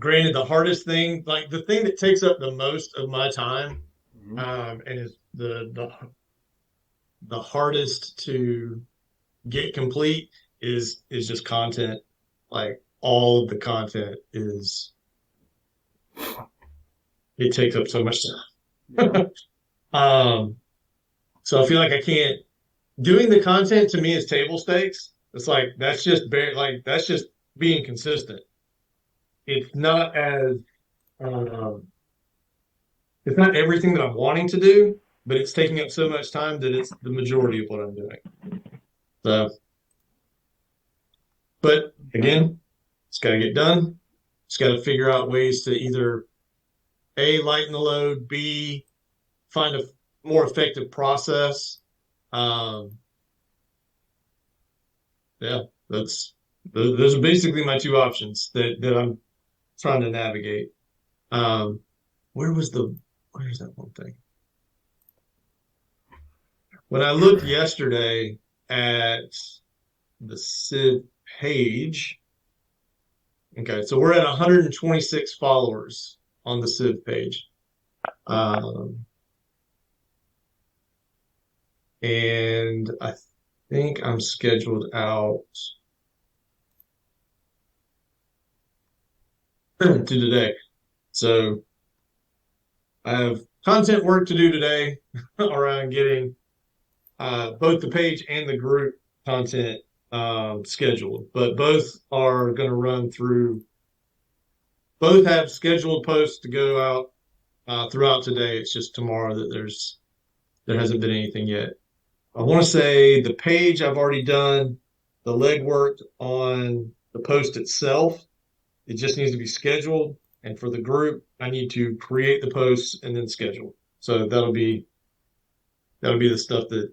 granted, the hardest thing, like the thing that takes up the most of my time, Hmm. and is the hardest to get complete is just content. Like all of the content is it takes up so much Yeah. time. So I feel like I can't doing the content to me is table stakes. It's like that's just being consistent. It's not as um, it's not everything that I'm wanting to do, but it's taking up so much time that it's the majority of what I'm doing. So, but Okay. again, it's got to get done. It's got to figure out ways to either A, lighten the load, B, find a more effective process. Um, yeah, that's those are basically my two options that I'm trying to navigate. Um, where was the where's that one thing? When I looked yesterday at the Civ page, okay, so we're at 126 followers on the Civ page. Um, and I think I'm scheduled out to today. So I have content work to do today around getting both the page and the group content scheduled, but both are going to run through. Both have scheduled posts to go out throughout today. It's just tomorrow that there hasn't been anything yet. I want to say the page I've already done the legwork on the post itself. It just needs to be scheduled. And for the group, I need to create the posts and then schedule. So that'll be the stuff that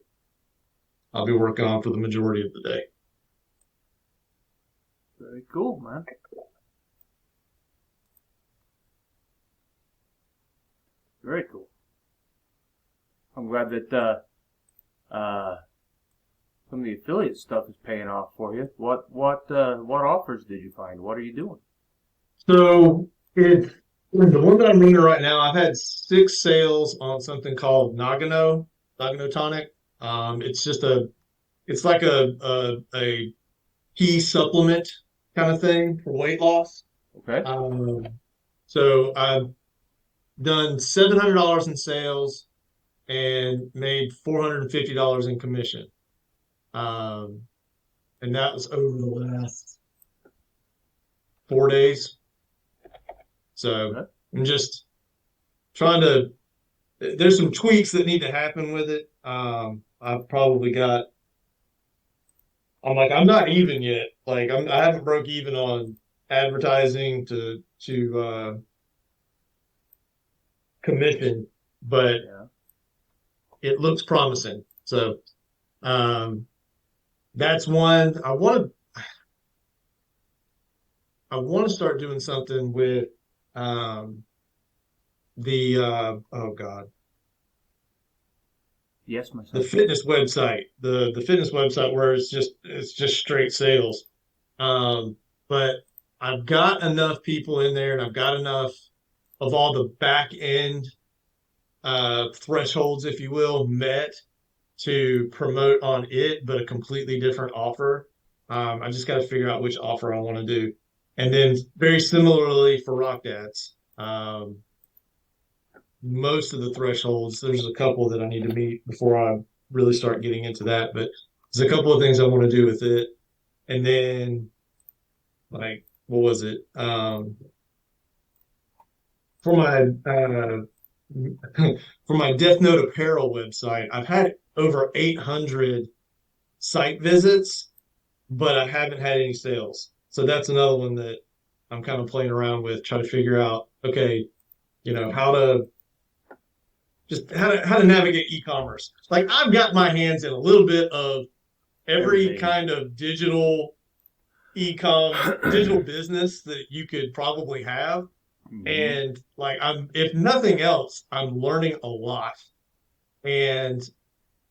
I'll be working on for the majority of the day. Very cool, man. Very cool. I'm glad that some of the affiliate stuff is paying off for you. What offers did you find? What are you doing? So it's the one that I'm reading right now. I've had six sales on something called Nagano tonic. It's just it's like a key supplement kind of thing for weight loss. Okay. Um, so I've done $700 in sales and made $450 in commission. Um, and that was over the last 4 days. So Okay. I'm just trying to. There's some tweaks that need to happen with it. I've probably got. I'm not even yet. I haven't broke even on advertising to commission, but Yeah. it looks promising. So um, that's one I want to start doing something with um, the oh God, Yes, my the son. fitness website, the fitness website where it's just straight sales. But I've got enough people in there and I've got enough of all the back end thresholds, if you will, met to promote on it, but a completely different offer. I just got to figure out which offer I want to do. And then very similarly for Rock Dads, most of the thresholds, there's a couple that I need to meet before I really start getting into that. But there's a couple of things I want to do with it. And then like what was it? For my for my Death Note apparel website, I've had over 800 site visits, but I haven't had any sales. So that's another one that I'm kind of playing around with, trying to figure out, okay, how to how to navigate e-commerce. Like I've got my hands in a little bit of every Everything. kind of digital business that you could probably have. Hmm. And like if nothing else, I'm learning a lot. And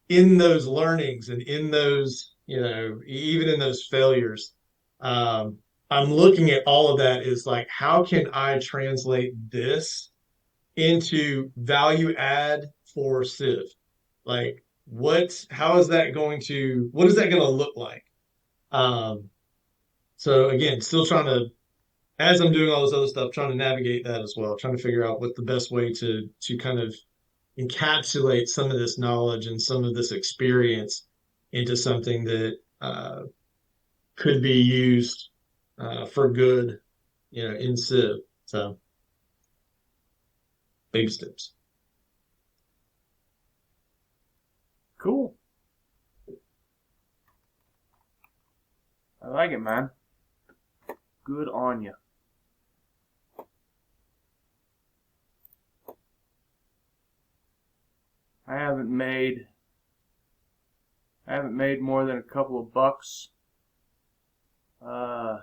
in those learnings and in those, even in those failures, um, I'm looking at all of that is like, how can I translate this into value add for Civ? Like, how is that what is that going to look like? Um, so again, still trying to, as I'm doing all this other stuff, trying to navigate that as well, trying to figure out what the best way to kind of encapsulate some of this knowledge and some of this experience into something that could be used for good, in Civ. So baby steps. Cool. I like it, man. Good on you. I haven't made more than a couple of bucks in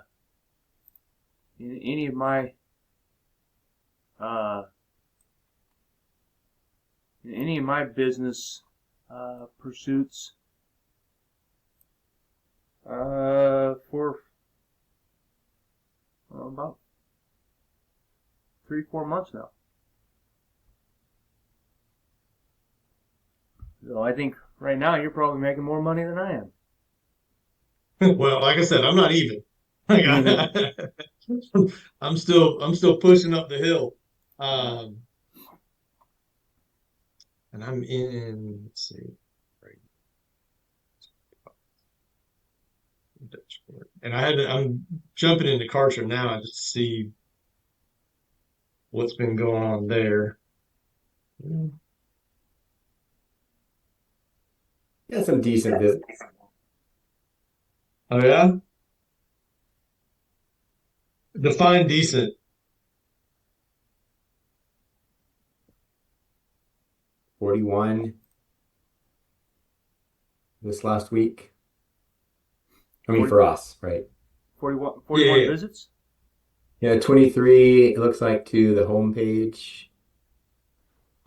any of my business pursuits for about 3-4 months now. So I think right now you're probably making more money than I am. Well, like I said, I'm not even. Like, I'm still pushing up the hill. Um, and I'm in, let's see, right, and I'm jumping into Karcher now just to see what's been going on there. Yeah, some decent business. Oh yeah, define decent. 41 this last week. I mean, 40, for us, right? 41 Yeah, visits? Yeah, 23, it looks like, to the homepage.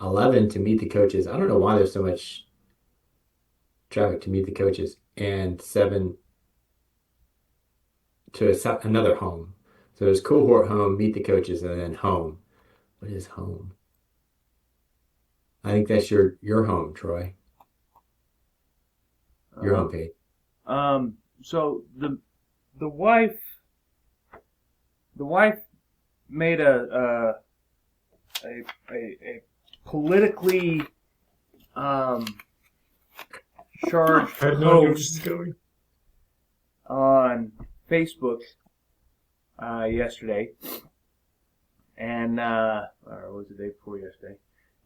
11 to meet the coaches. I don't know why there's so much traffic to meet the coaches. And 7 to another home. So there's cohort home, meet the coaches, and then home. What is home? I think that's your home, Troy. Your homepage. So the wife made a politically charged I had no idea where this post is going. on Facebook yesterday, and or was it the day before yesterday?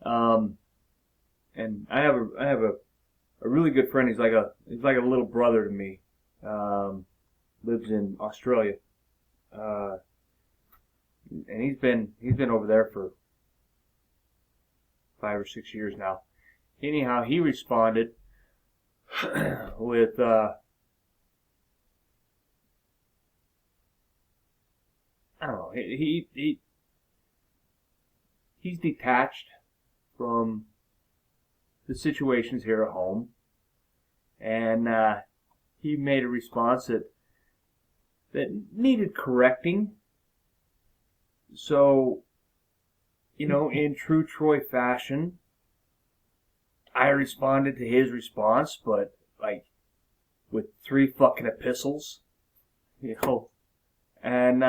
And I have a really good friend. He's like a little brother to me. Lives in Australia, and he's been over there for 5 or 6 years now. Anyhow, he responded with I don't know. He's detached from the situations here at home, and he made a response that needed correcting. So, in true Troy fashion, I responded to his response, but like with 3 fucking epistles, and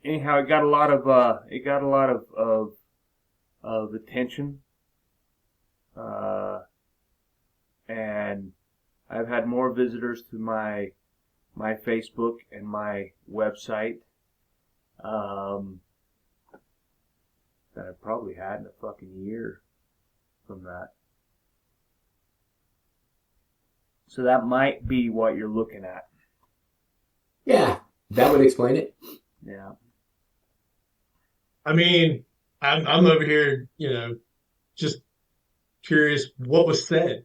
anyhow, it got a lot of attention, and I've had more visitors to my Facebook and my website than I've probably had in a fucking year from that. So that might be what you're looking at. Yeah, that would explain it. Yeah. I mean, I'm over here, just curious what was said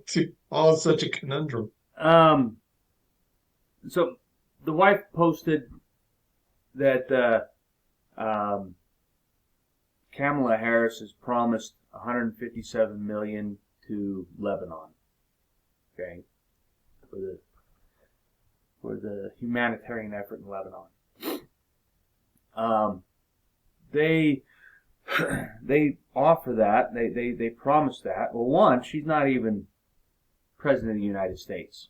to all such a conundrum. So the wife posted that Kamala Harris has promised $157 million to Lebanon. Okay, the humanitarian effort in Lebanon. They offer that. They promise that. Well, one, she's not even president of the United States,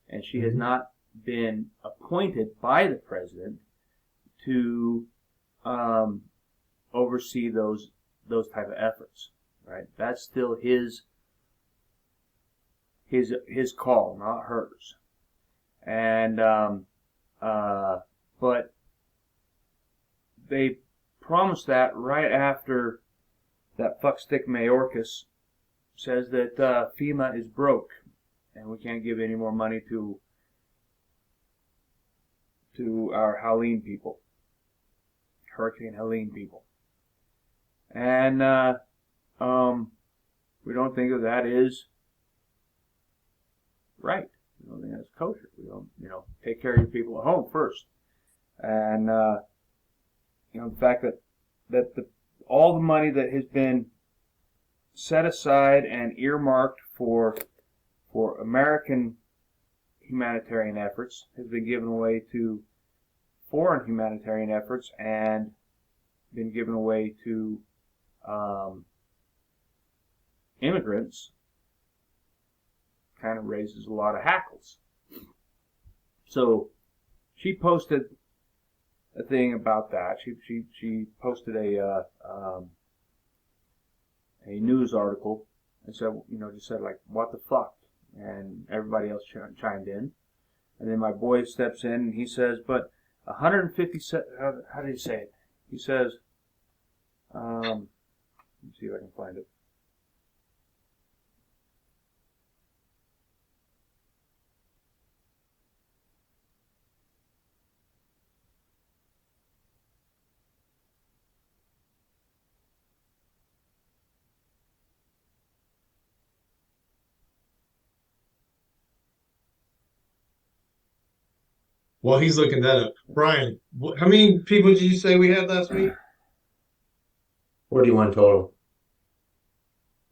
and she has not been appointed by the president to oversee those type of efforts. Right? That's still his call, not hers. And but they promised that right after that fuckstick Mayorkas says that FEMA is broke and we can't give any more money to our Helene people, Hurricane Helene people. And we don't think that is right. We don't think that's kosher. We don't, take care of your people at home first. And the fact that all the money that has been set aside and earmarked for American humanitarian efforts has been given away to foreign humanitarian efforts and been given away to immigrants kind of raises a lot of hackles. So she posted a thing about that. She posted a news article and said, just said like, what the fuck? And everybody else chimed in. And then my boy steps in and he says, but 150, how did he say it? He says, let me see if I can find it. While he's looking that up, Brian, how many people did you say we had last week? 41 total.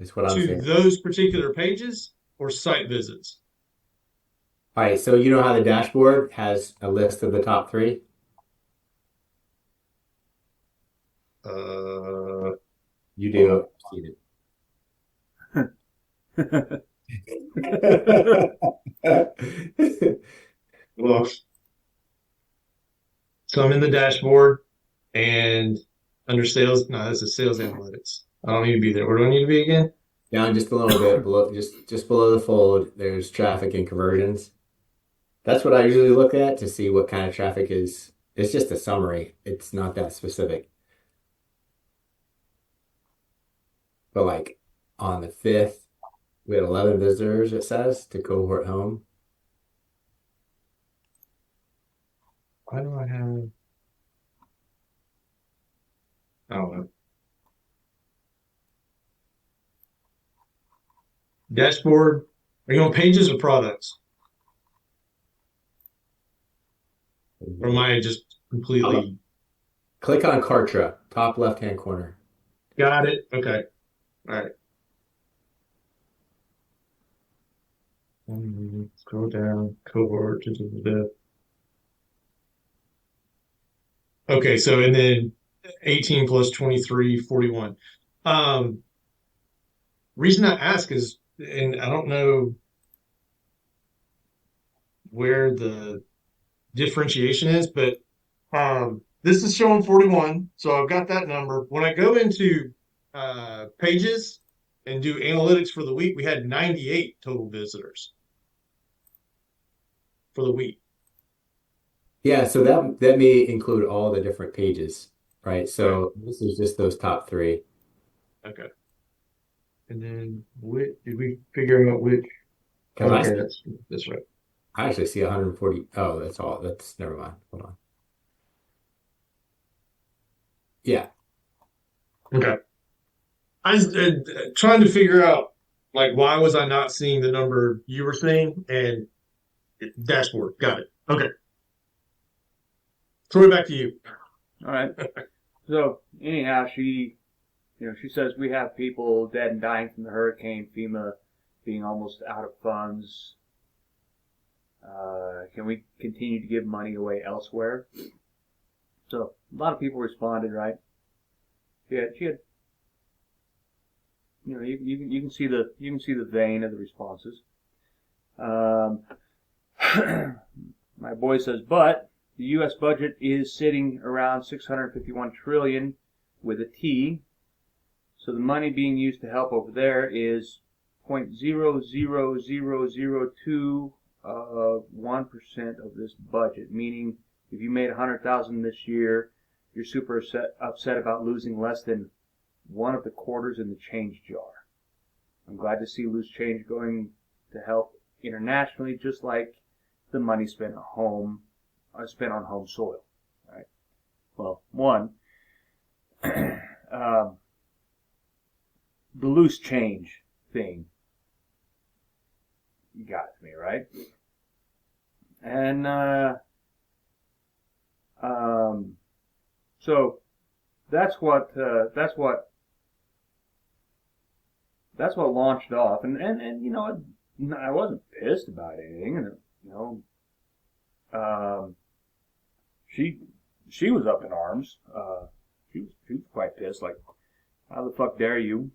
Is what I'm To saying. those particular pages or site visits? All right, so you know how the dashboard has a list of the top 3? You do. Well, so I'm in the dashboard and under sales. No, this is sales analytics. I don't need to be there. Where do I need to be again? Down just a little bit below, just below the fold. There's traffic and conversions. That's what I usually look at to see what kind of traffic is. It's just a summary. It's not that specific. But like on the 5th, we had 11 visitors, it says, to Cohort Home. Why do I have? I don't know. Dashboard. Are you on pages or products? Or am I just completely? Click on Kartra, top left-hand corner. Got it. Okay. All right. Scroll down. Cohort. Okay, so and then 18 plus 23, 41. Reason I ask is, and I don't know where the differentiation is, but this is showing 41, so I've got that number. When I go into pages and do analytics for the week, we had 98 total visitors for the week. Yeah, so that may include all the different pages, right? So this is just those top 3. Okay. And then did we figure out which? Because Okay, that's right. I actually see 140. Oh, that's all. That's never mind. Hold on. Yeah. Okay. I was trying to figure out, like, why was I not seeing the number you were seeing? And dashboard. Got it. Okay. Throw it back to you. All right. So anyhow, she says we have people dead and dying from the hurricane, FEMA being almost out of funds. Can we continue to give money away elsewhere? So a lot of people responded, right? She had, you can see the vein of the responses. My boy says, but the U.S. budget is sitting around 651 trillion with a T. So the money being used to help over there is 0.00002 of 1% of this budget. Meaning, if you made 100,000 this year, you're super upset about losing less than one of the quarters in the change jar. I'm glad to see loose change going to help internationally, just like the money spent at home, spent on home soil. Right? Well, one, the loose change thing got to me, right? And so that's what launched off, and I wasn't pissed about anything, and she was up in arms. She was quite pissed, like, how the fuck dare you?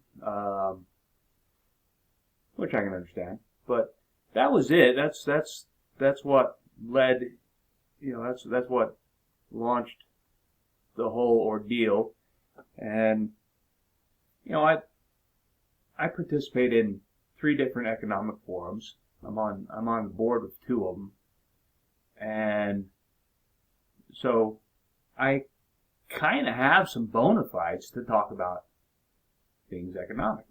Which I can understand, but that was it. That's what led, that's what launched the whole ordeal, and I participate in 3 different economic forums. I'm on the board with 2 of them, and so I kind of have some bona fides to talk about things economic,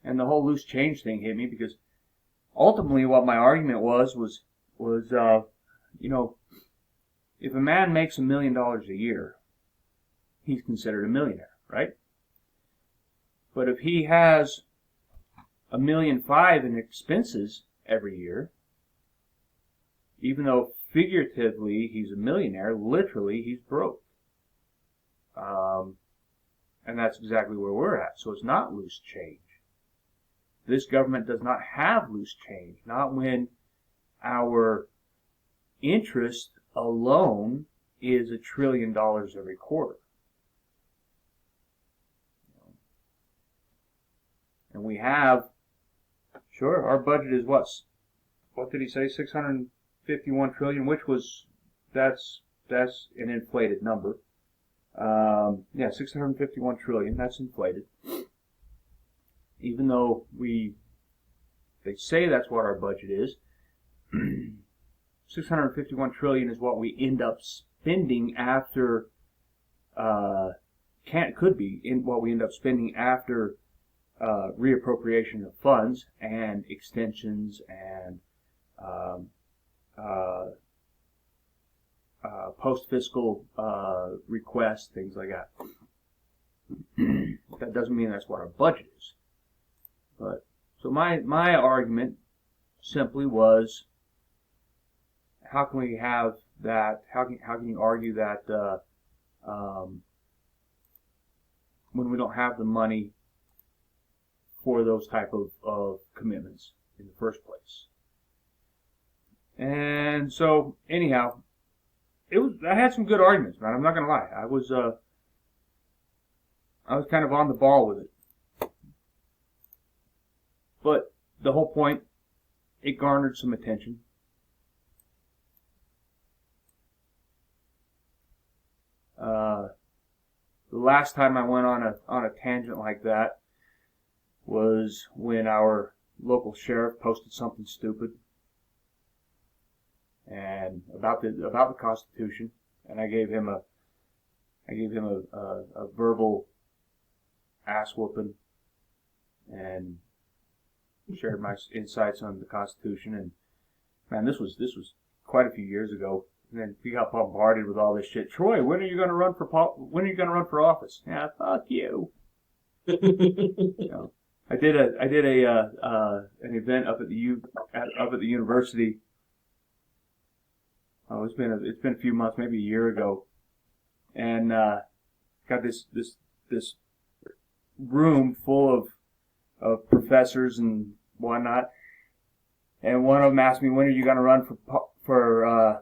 And the whole loose change thing hit me because ultimately what my argument was if a man makes $1 million a year, he's considered a millionaire, right? But if he has $1.5 million in expenses every year, even though figuratively he's a millionaire, literally he's broke. And that's exactly where we're at. So it's not loose change. This government does not have loose change. Not when our interest alone is $1 trillion every quarter. And we have, sure, our budget is what did he say, 651 trillion, which was, that's an inflated number. 651 trillion, that's inflated. Even though they say that's what our budget is, 651 trillion is what we end up spending after, what we end up spending after reappropriation of funds and extensions and post-fiscal requests, things like that. That doesn't mean that's what our budget is. But so my argument simply was, how can we have that? How can you argue that when we don't have the money for those type of commitments in the first place? And so anyhow, I had some good arguments, man. I'm not gonna lie. I was kind of on the ball with it. But the whole point, it garnered some attention. The last time I went on a tangent like that was when our local sheriff posted something stupid and about the Constitution, and I gave him a verbal ass whooping and shared my insights on the Constitution. And man, this was quite a few years ago. And then we got bombarded with all this shit. Troy, when are you going to run for office? Yeah, fuck you. I did an event up at the university. Oh, it's been a few months, maybe a year ago, and got this room full of professors and whatnot, And one of them asked me, when are you going to run for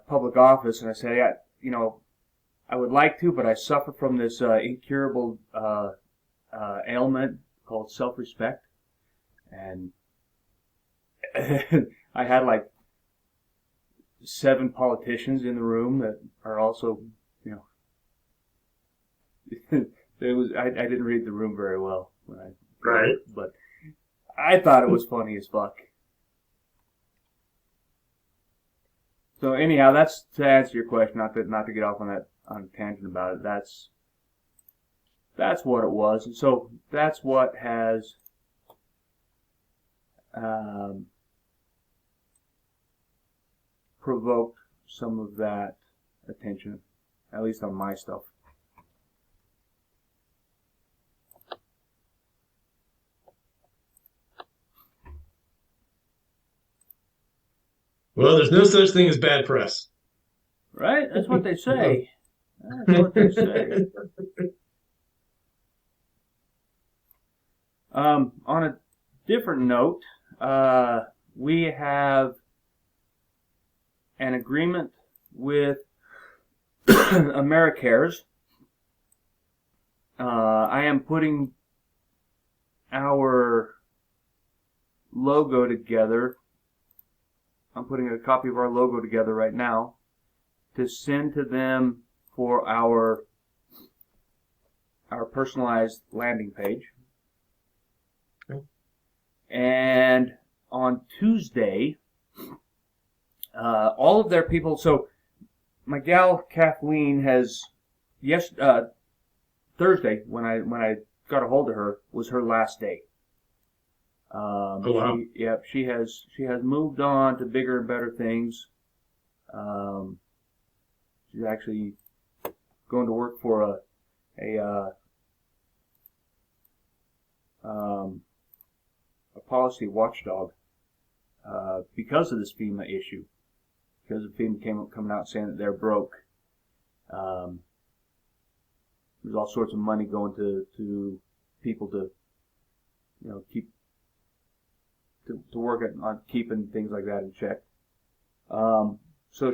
public office? And I said, I would like to, but I suffer from this incurable ailment called self-respect. And I had like 7 politicians in the room that are also, I didn't read the room very well when I Right. but I thought it was funny as fuck. So anyhow, that's to answer your question, not to get off on a tangent about it. That's what it was, and so that's what has provoked some of that attention, at least on my stuff. Well, there's no such thing as bad press. Right? That's what they say. That's what they say. On a different note, we have an agreement with AmeriCares. I am putting our logo together. I'm putting a copy of our logo together right now to send to them for our personalized landing page. Okay. And on Tuesday, all of their people. So my gal Kathleen has Thursday when I got a hold of her was her last day. Oh, wow. She has moved on to bigger and better things. She's actually going to work for a policy watchdog because of this FEMA issue. Because of FEMA coming out saying that they're broke. There's all sorts of money going to people to keep to work on keeping things like that in check. So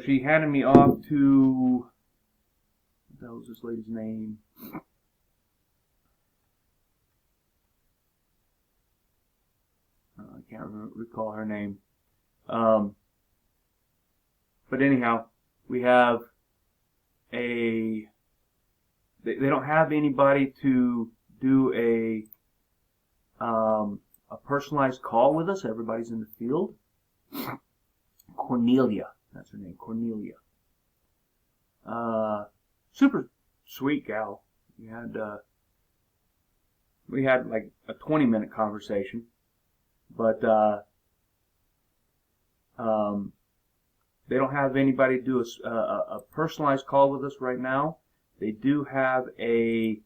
she handed me off to, what the hell was this lady's name? I can't recall her name. But anyhow, we have they don't have anybody to do a personalized call with us. Everybody's in the field. Cornelia, that's her name, Cornelia. Super sweet gal. We had like a 20-minute conversation, but they don't have anybody do a personalized call with us right now. They do have a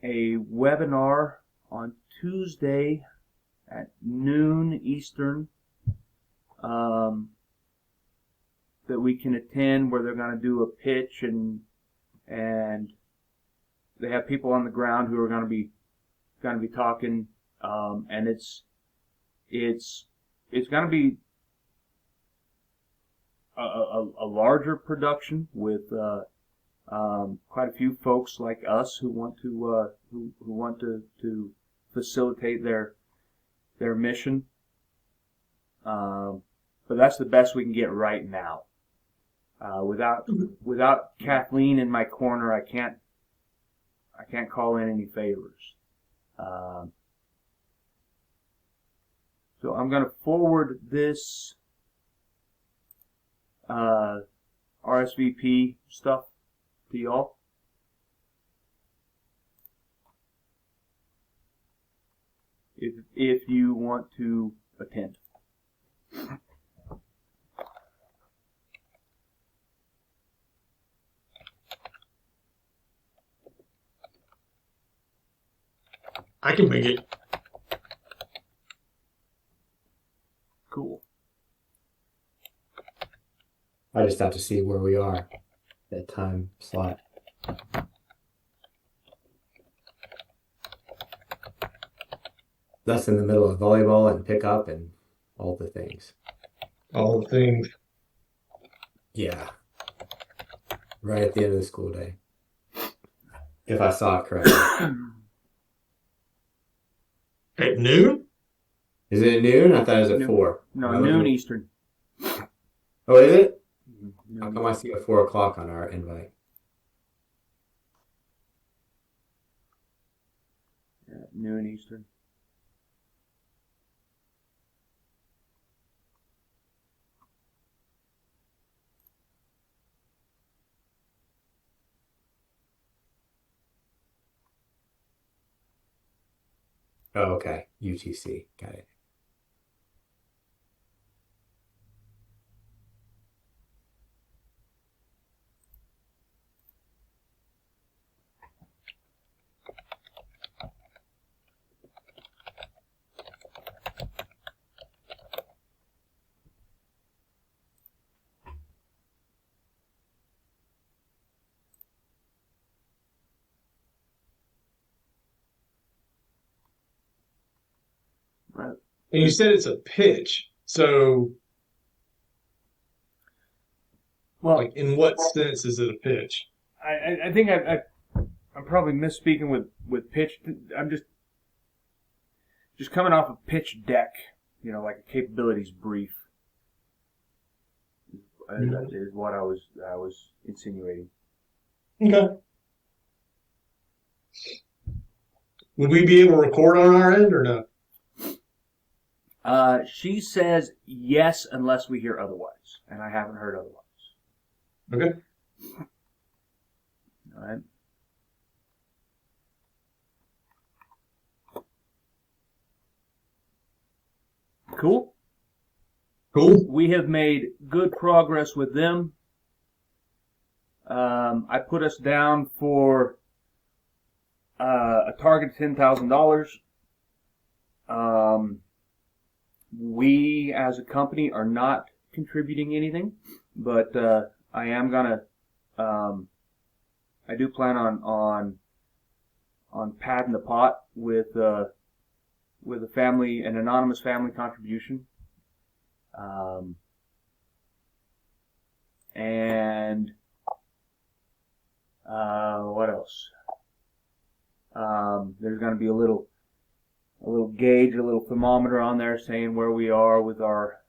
webinar on Tuesday at noon Eastern that we can attend, where they're going to do a pitch and they have people on the ground who are going to be talking, and it's going to be a larger production with quite a few folks like us who want to facilitate their mission. But that's the best we can get right now. Without Kathleen in my corner, I can't call in any favors. So I'm going to forward this RSVP stuff to y'all. If you want to attend. I can make it. Cool. I just have to see where we are, that time slot. That's in the middle of volleyball and pickup and all the things. All the things. Yeah, right at the end of the school day. If I saw it correctly. At noon? Is it at noon? I thought it was at Noon. 4. No, noon Eastern. Oh, is it? Mm-hmm. How come I see a 4 o'clock on our invite? Yeah, noon Eastern. Oh, okay. UTC. Got it. Right. And you said it's a pitch. So, Well, like, in what sense is it a pitch? I think I'm probably misspeaking with pitch. I'm just coming off a pitch deck, like a capabilities brief. That is what I was insinuating. Okay. Would we be able to record on our end or no? She says yes unless we hear otherwise, and I haven't heard otherwise. Okay. All right. Cool. Cool. We have made good progress with them. I put us down for a target of $10,000. We, as a company, are not contributing anything, but I am gonna. I do plan on padding the pot with a family, an anonymous family contribution. And what else? There's going to be a little gauge, a little thermometer on there saying where we are with our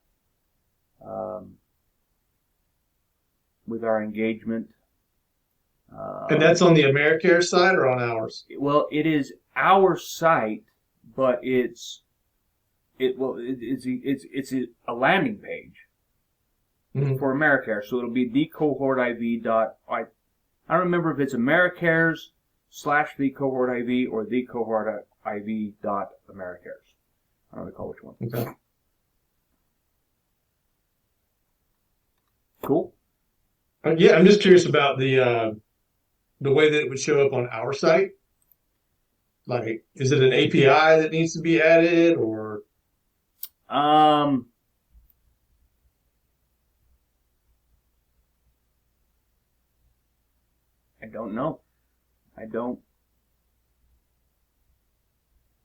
engagement. And that's on the AmeriCare side or on ours? Well, it is our site, but it's a landing page for AmeriCare. So it'll be thecohortiv. I don't remember if it's AmeriCares /thecohortiv or thecohortiv.americares. I don't recall which one. Okay. Cool. Yeah, I'm just curious about the way that it would show up on our site. Like, is it an API that needs to be added, or? I don't know.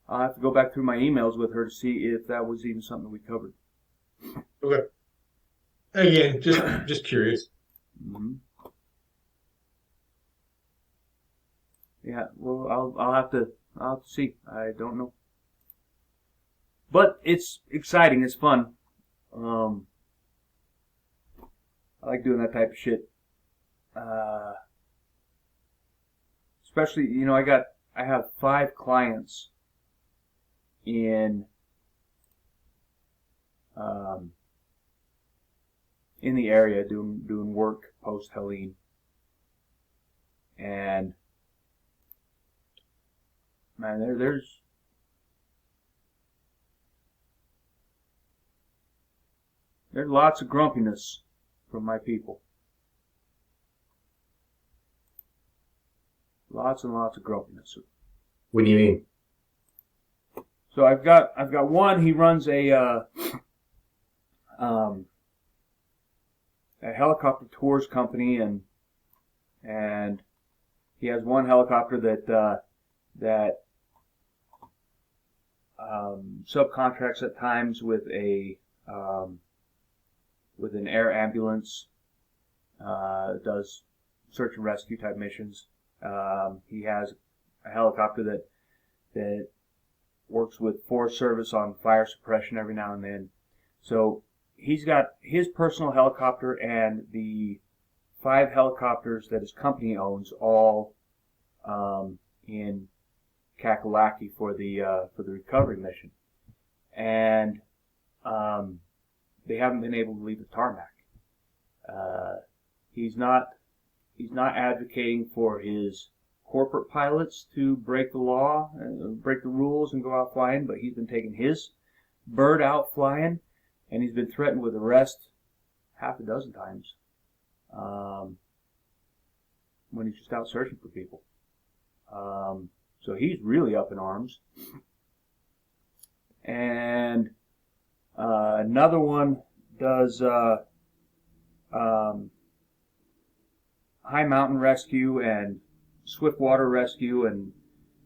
I'll have to go back through my emails with her to see if that was even something we covered. Okay. Again, just curious. Mm-hmm. Yeah, well, I'll have to see. I don't know, but it's exciting. It's fun. I like doing that type of shit. Especially, I have 5 clients in the area doing work post Helene, and man, there's lots of grumpiness from my people. Lots and lots of grumpiness. What do you mean? So I've got one. He runs a helicopter tours company, and he has one helicopter that subcontracts at times with with an air ambulance. Does search and rescue type missions. He has a helicopter that works with Forest Service on fire suppression every now and then. So he's got his personal helicopter and the 5 helicopters that his company owns, all in Kakalaki for the recovery mission, and they haven't been able to leave the tarmac. He's not advocating for his corporate pilots to break the law, break the rules, and go out flying, but he's been taking his bird out flying, and he's been threatened with arrest half a dozen times when he's just out searching for people. So he's really up in arms. And another one does high mountain rescue and swift water rescue and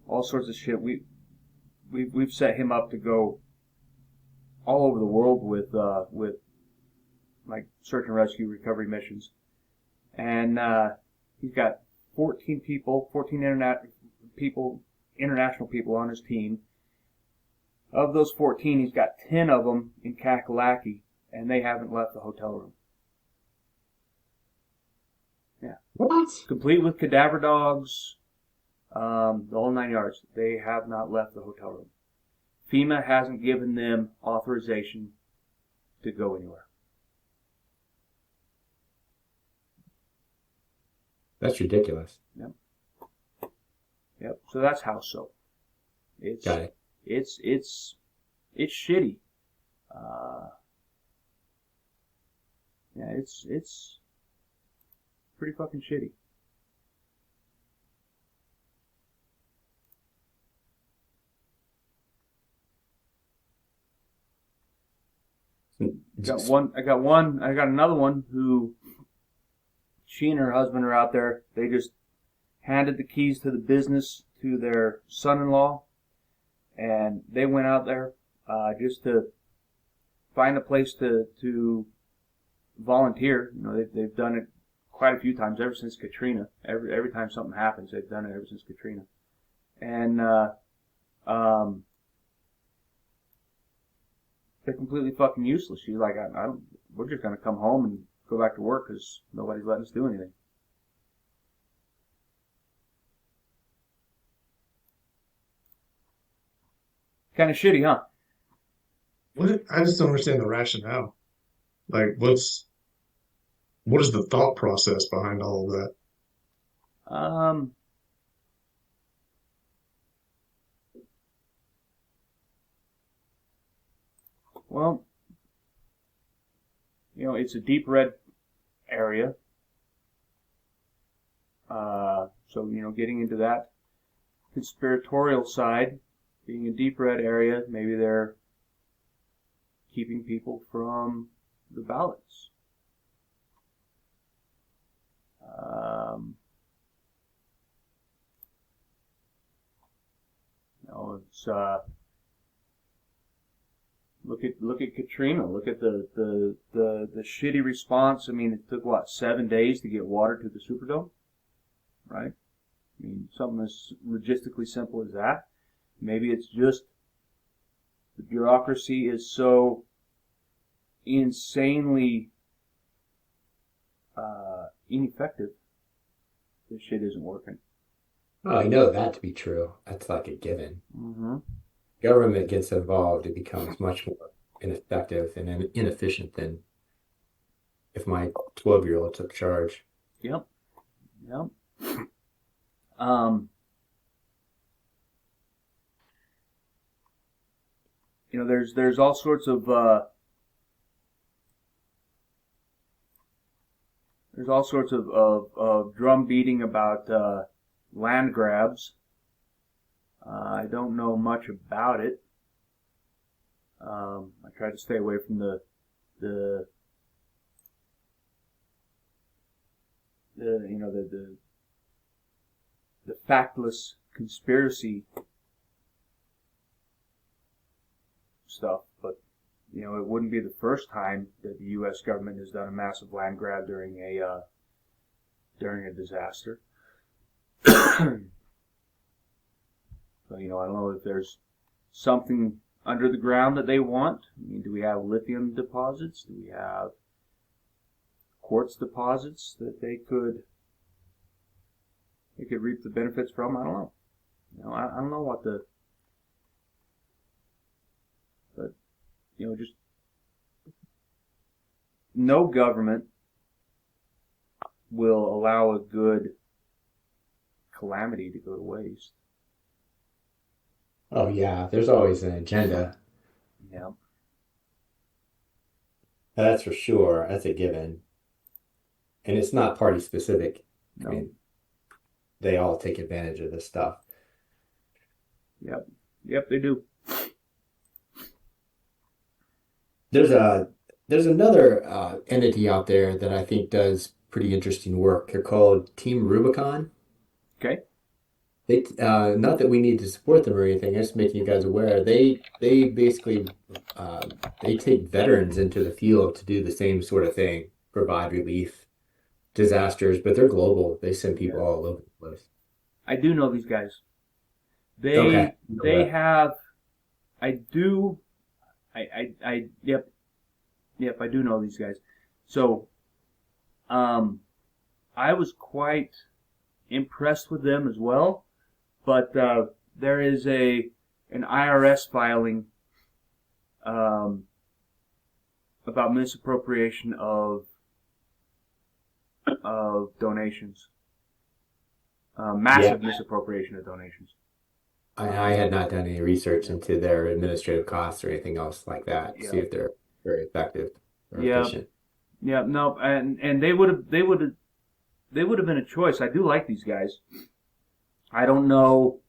all sorts of shit. We've set him up to go all over the world with like search and rescue recovery missions, and he's got 14 international people on his team. Of those 14, he's got 10 of them in Kakalaki, and they haven't left the hotel room. Yeah. What? Complete with cadaver dogs, the whole 9 yards. They have not left the hotel room. FEMA hasn't given them authorization to go anywhere. That's ridiculous. Yep. So that's house soap. Got it. It's shitty. Yeah, it's pretty fucking shitty. I got another one who, she and her husband are out there. They just handed the keys to the business to their son-in-law, and they went out there just to find a place to volunteer. You know, they've done it quite a few times ever since Katrina. Every time something happens, they've done it ever since Katrina, and they're completely fucking useless. She's like, we're just gonna come home and go back to work because nobody's letting us do anything. Kind of shitty, huh? What? I just don't understand the rationale. Like, what is the thought process behind all of that? Well, you know, it's a deep red area. So, you know, getting into that conspiratorial side, being a deep red area, maybe they're keeping people from the ballots. You know, it's look at Katrina. Look at the shitty response. I mean, it took what, 7 days to get water to the Superdome, right? I mean, something as logistically simple as that. Maybe it's just the bureaucracy is so insanely ineffective. This shit isn't working. Oh, I know that to be true. That's like a given. Mm-hmm. Government gets involved, it becomes much more ineffective and inefficient than if my 12-year-old took charge. Yep. You know, there's all sorts of drum beating about land grabs. I don't know much about it. I try to stay away from the factless conspiracy stuff, but it wouldn't be the first time that the U.S. government has done a massive land grab during a disaster. So I don't know if there's something under the ground that they want. I mean, do we have lithium deposits? Do we have quartz deposits that they could reap the benefits from? I don't know. I don't know what but just no government will allow a good calamity to go to waste. Oh yeah, there's always an agenda. Yeah. That's for sure. That's a given. And it's not party specific. No. I mean, they all take advantage of this stuff. Yep. Yep, they do. There's another entity out there that I think does pretty interesting work. They're called Team Rubicon. Okay. They not that we need to support them or anything. I'm just making you guys aware. They basically they take veterans into the field to do the same sort of thing, provide relief, disasters, but they're global. They send people all over the place. I do know these guys. Okay. They have. I do. Yep, I do know these guys. So, I was quite impressed with them as well. But there is an IRS filing about misappropriation of donations, massive misappropriation of donations. I had not done any research into their administrative costs or anything else like that. Yeah. See if they're very effective or Yeah. efficient. Yeah, no, and they would have been a choice. I do like these guys. I don't know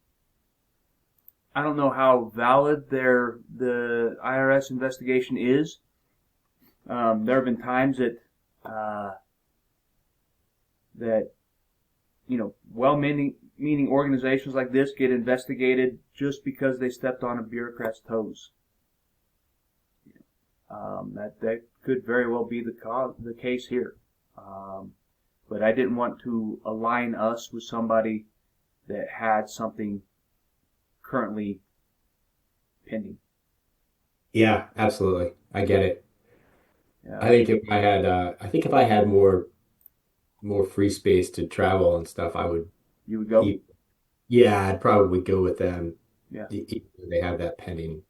how valid the IRS investigation is. There have been times that well-meaning organizations like this get investigated just because they stepped on a bureaucrat's toes. That could very well be the case here. But I didn't want to align us with somebody that had something currently pending. Yeah, absolutely. I get it. Yeah. I think if I had more free space to travel and stuff, I would. You would go? Yeah, I'd probably go with them. Yeah. Even though they have that pending.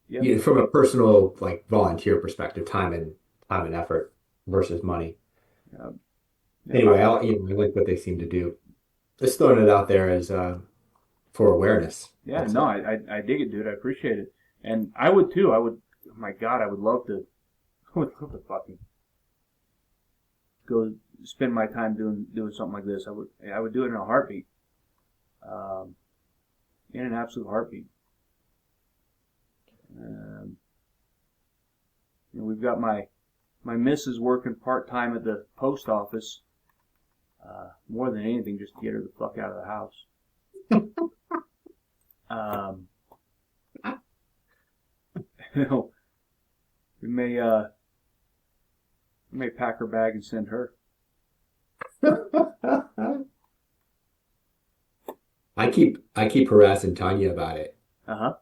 Yep. You know, from a personal, like, volunteer perspective, time and effort versus money. Yeah. Anyway, I like what they seem to do. Just throwing it out there as for awareness. Yeah, That's no, it. I dig it, dude. I appreciate it. And I would too. Oh my God, I would love to fucking go spend my time doing something like this. I would do it in a heartbeat. In an absolute heartbeat. We've got my missus working part-time at the post office. More than anything, just to get her the fuck out of the house. We may pack her bag and send her. I keep harassing Tanya about it Uh-huh.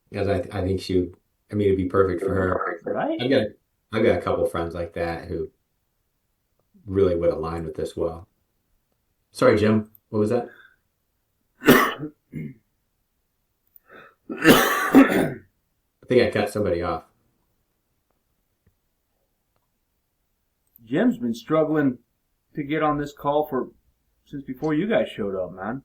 because I think it'd be perfect for her. Right? I've got a couple friends like that who really would align with this well. Sorry, Jim. What was that? I think I cut somebody off. Jim's been struggling to get on this call since before you guys showed up, man.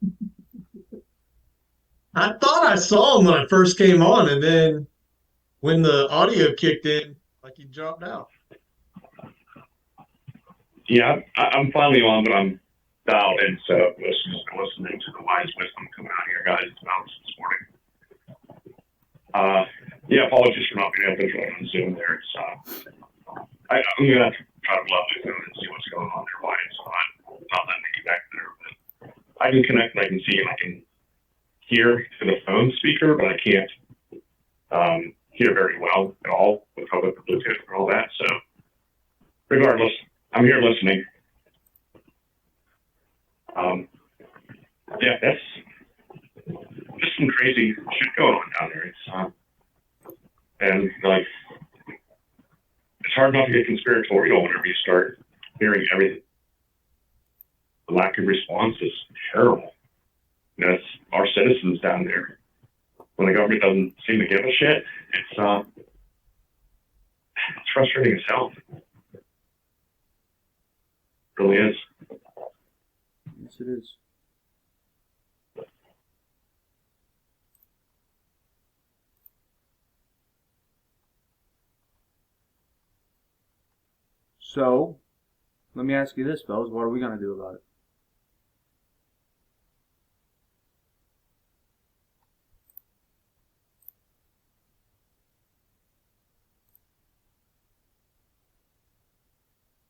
I thought I saw him when I first came on, and then when the audio kicked in, like he dropped out. Yeah, I'm finally on, but I'm dialed in, so listening to the wise wisdom coming out of your guys' mouths this morning. Apologies for not being able to join on Zoom there. It's, I'm going to have to try to love it and see what's going on there. Why it's not letting me back there. But I can connect and I can see and I can hear to the phone speaker, but I can't hear very well at all with public Bluetooth and all that. So regardless, I'm here listening. Yeah, that's just some crazy shit going on down there. It's and like it's hard not to get conspiratorial whenever you start hearing everything. The lack of response is terrible. That's our citizens down there. When the government doesn't seem to give a shit, it's frustrating as hell. It really is. Yes, it is. So, let me ask you this, fellas. What are we going to do about it?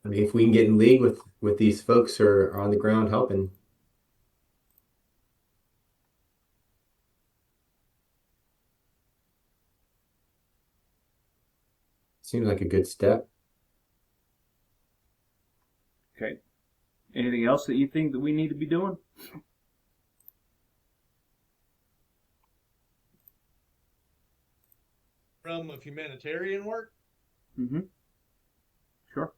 I mean, if we can get in league with these folks who are on the ground helping, seems like a good step. Okay. Anything else that you think that we need to be doing? From of humanitarian work? Mm-hmm. Sure.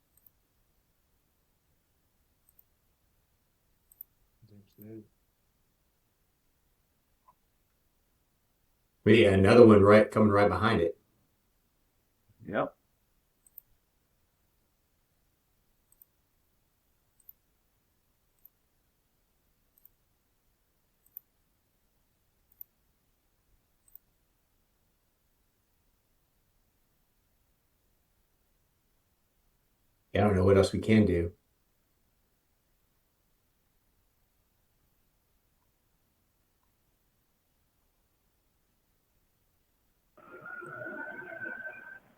Yeah, another one coming right behind it. Yep. I don't know what else we can do.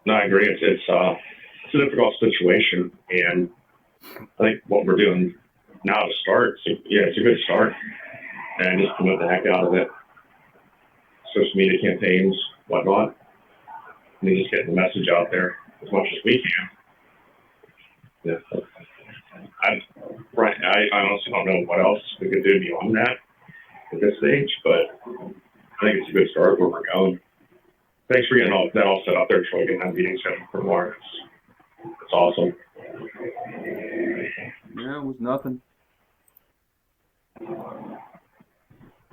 No, I agree. It's a difficult situation, and I think what we're doing now to start, it's a good start, and just promote the heck out of it. Social media campaigns, whatnot, and then just getting the message out there as much as we can. Yeah. I honestly don't know what else we could do beyond that at this stage, but I think it's a good start where we're going. Thanks for getting that all set up there, Troy, getting that meeting set up for more. It's awesome. Yeah, it was nothing. I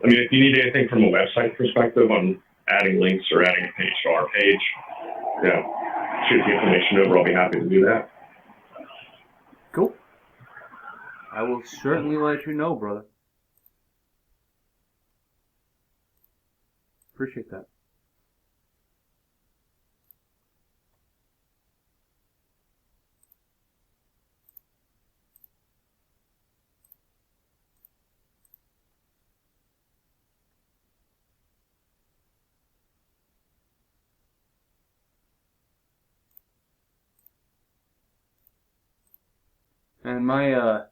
mean, if you need anything from a website perspective on adding links or adding a page to our page, yeah, shoot the information over. I'll be happy to do that. Cool. I will certainly let you know, brother. Appreciate that. And my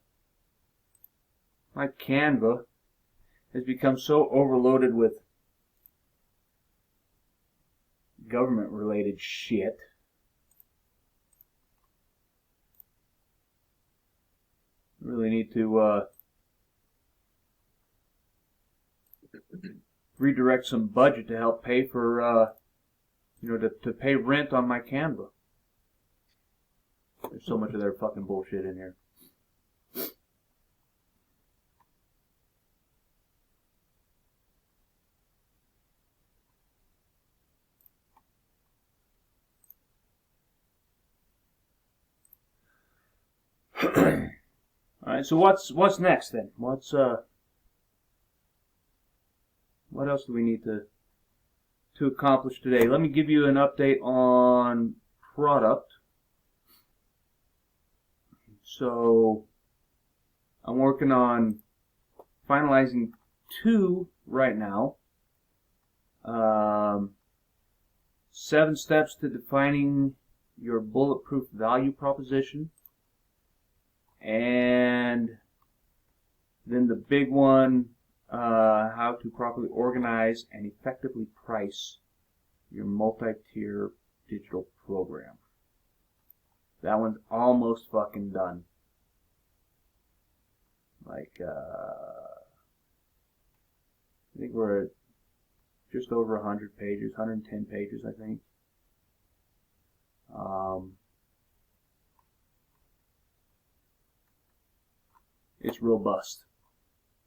Canva has become so overloaded with government related shit. Really need to redirect some budget to help pay for to pay rent on my Canva. There's so much of their fucking bullshit in here. All right, so what's next then? What else do we need to accomplish today? Let me give you an update on product. So I'm working on finalizing 2 right now. 7 steps to defining your bulletproof value proposition. And then the big one, how to properly organize and effectively price your multi-tier digital program. That one's almost fucking done. Like, I think we're at just over 100 pages, 110 pages, I think. It's robust.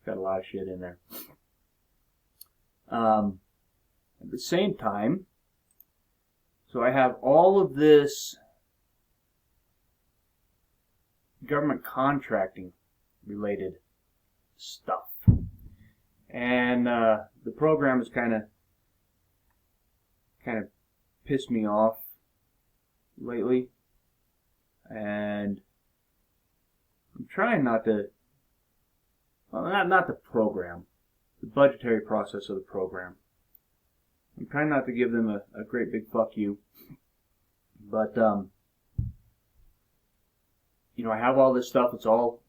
Got a lot of shit in there. At the same time, so I have all of this government contracting related stuff. And the program has kind of pissed me off lately. And I'm trying not to, well, not the program, the budgetary process of the program. I'm trying not to give them a great big fuck you. But, you know, I have all this stuff. It's all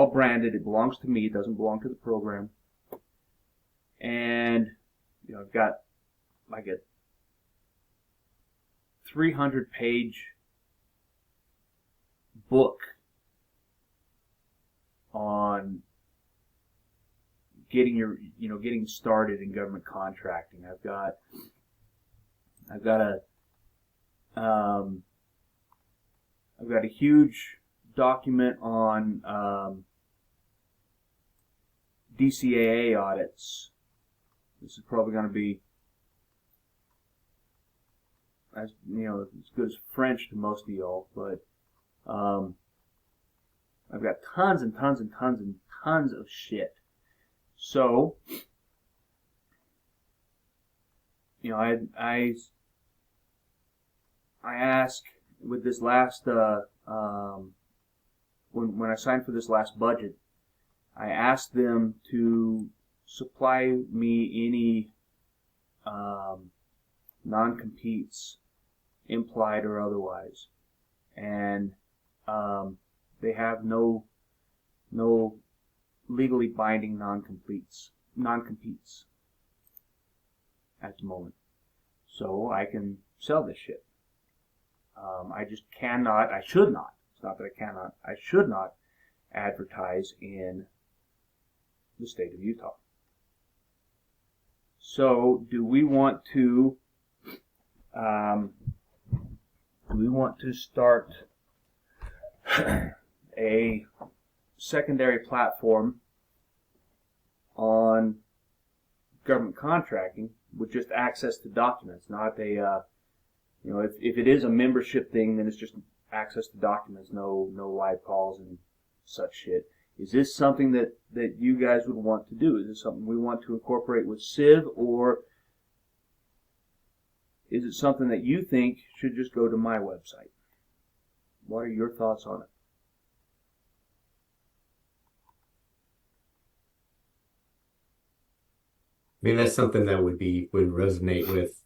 branded. It belongs to me. It doesn't belong to the program. And, you know, I've got like a 300-page book on getting started in government contracting. I've got a huge document on DCAA audits. This is probably going to be as good as French to most of y'all, but I've got tons and tons and tons and tons of shit. So, you know, I asked with this last when I signed for this last budget, I asked them to supply me any non-competes, implied or otherwise, and they have no legally binding non-competes at the moment. So I can sell this shit. I just cannot, I should not, it's not that I cannot, I should not advertise in the state of Utah. So do we want to start a secondary platform on government contracting with just access to documents, not a if it is a membership thing, then it's just access to documents, no live calls and such shit. Is this something that you guys would want to do? Is this something we want to incorporate with Civ, or is it something that you think should just go to my website? What are your thoughts on it? I mean, that's something that would resonate with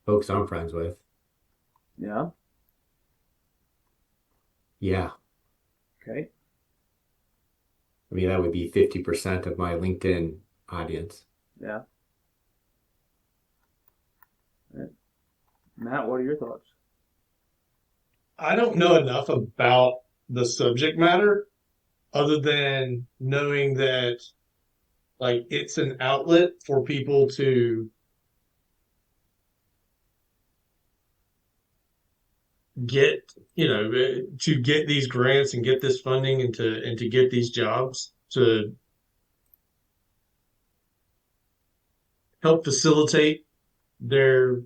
folks I'm friends with. Yeah. Yeah. Okay. I mean, that would be 50% of my LinkedIn audience. Yeah. Right. Matt, what are your thoughts? I don't know enough about the subject matter other than knowing that, like, it's an outlet for people to get, to get these grants and get this funding and to get these jobs to help facilitate their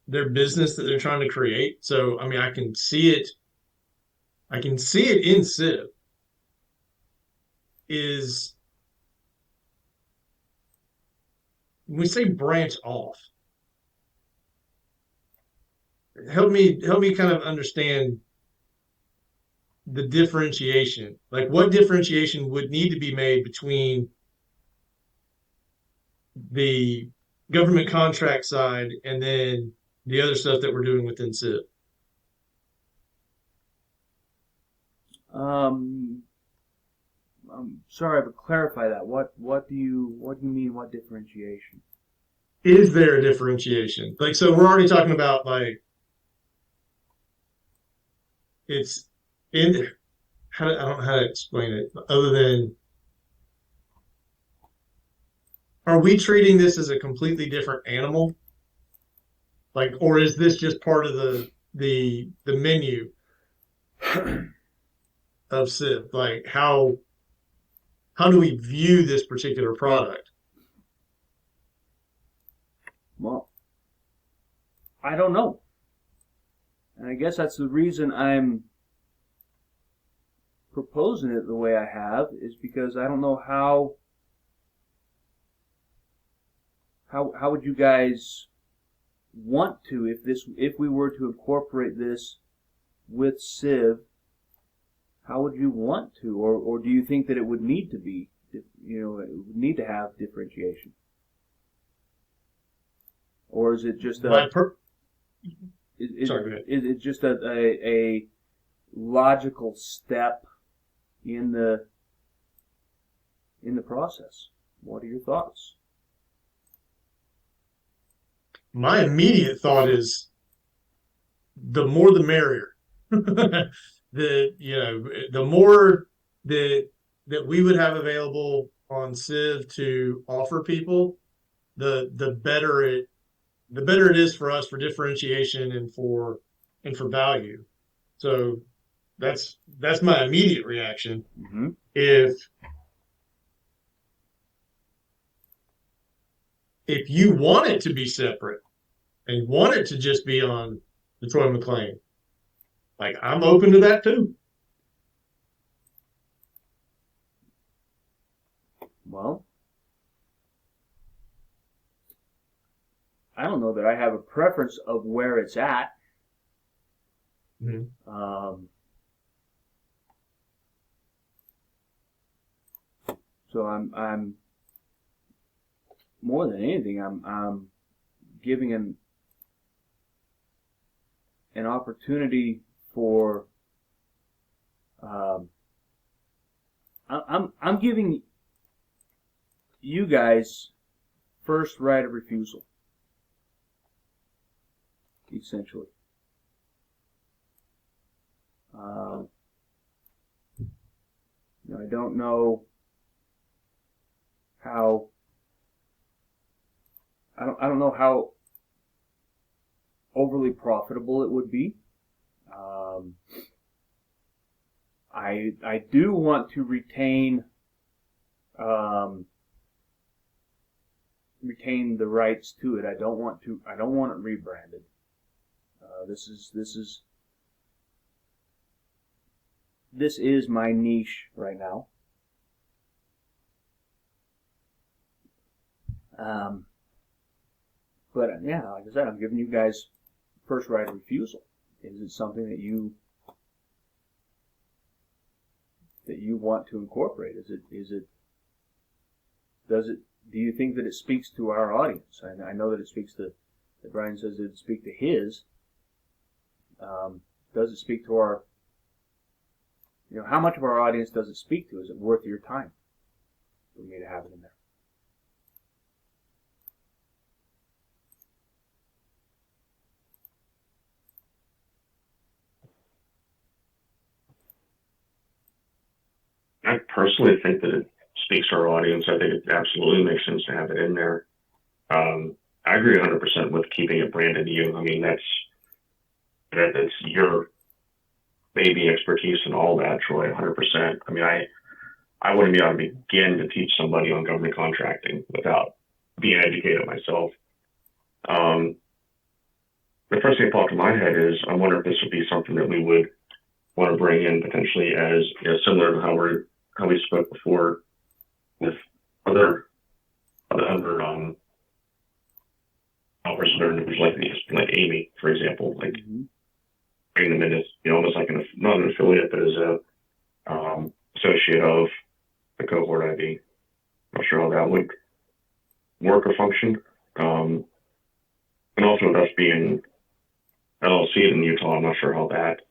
business that they're trying to create. So, I mean, I can see it in Civ is when we say branch off. Help me kind of understand the differentiation. Like, what differentiation would need to be made between the government contract side and then the other stuff that we're doing within Civ? I'm sorry, but clarify that. What do you mean? What differentiation? is there a differentiation? Like, so we're already talking about like it's in I don't know how to explain it other than are we treating this as a completely different animal? Like, or is this just part of the menu of Civ? Like, how do we view this particular product? Well, I don't know. And I guess that's the reason I'm proposing it the way I have, is because I don't know how would you guys want to, if we were to incorporate this with Civ, how would you want to, or do you think that it would need to be, it would need to have differentiation, or is it just My a per- is Sorry, go ahead. it just a logical step in the process? What are your thoughts? My immediate thought is the more the merrier. The more that we would have available on Civ to offer people, the better it is for us for differentiation and for value. So that's my immediate reaction. Mm-hmm. If you want it to be separate and want it to just be on the Troy McLean, like I'm open to that too. Well, I don't know that I have a preference of where it's at. Mhm. So I'm more than anything, I'm giving an opportunity for I'm giving you guys first right of refusal, essentially. I don't know how. I don't know how overly profitable it would be. I do want to retain the rights to it. I don't want it rebranded. This is my niche right now. But yeah, like I said, I'm giving you guys first right of refusal. Is it something that you want to incorporate? Do you think that it speaks to our audience? I know that it speaks to, that Brian says it speaks to his. Does it speak to our, how much of our audience does it speak to? Is it worth your time for me to have it in there? I personally think that it speaks to our audience. I think it absolutely makes sense to have it in there. I agree 100% with keeping it branded to you. I mean, that's your baby expertise and all that, Troy, 100%. I mean, I wouldn't be able to begin to teach somebody on government contracting without being educated myself. The first thing that popped in my head is I wonder if this would be something that we would want to bring in potentially as similar to how we spoke before with other offers or individuals like Amy, for example, like bring them in as almost like not an affiliate, but as a associate of the Cohort IV. Not sure how that would work or function. And also with us being LLC in Utah, I'm not sure how that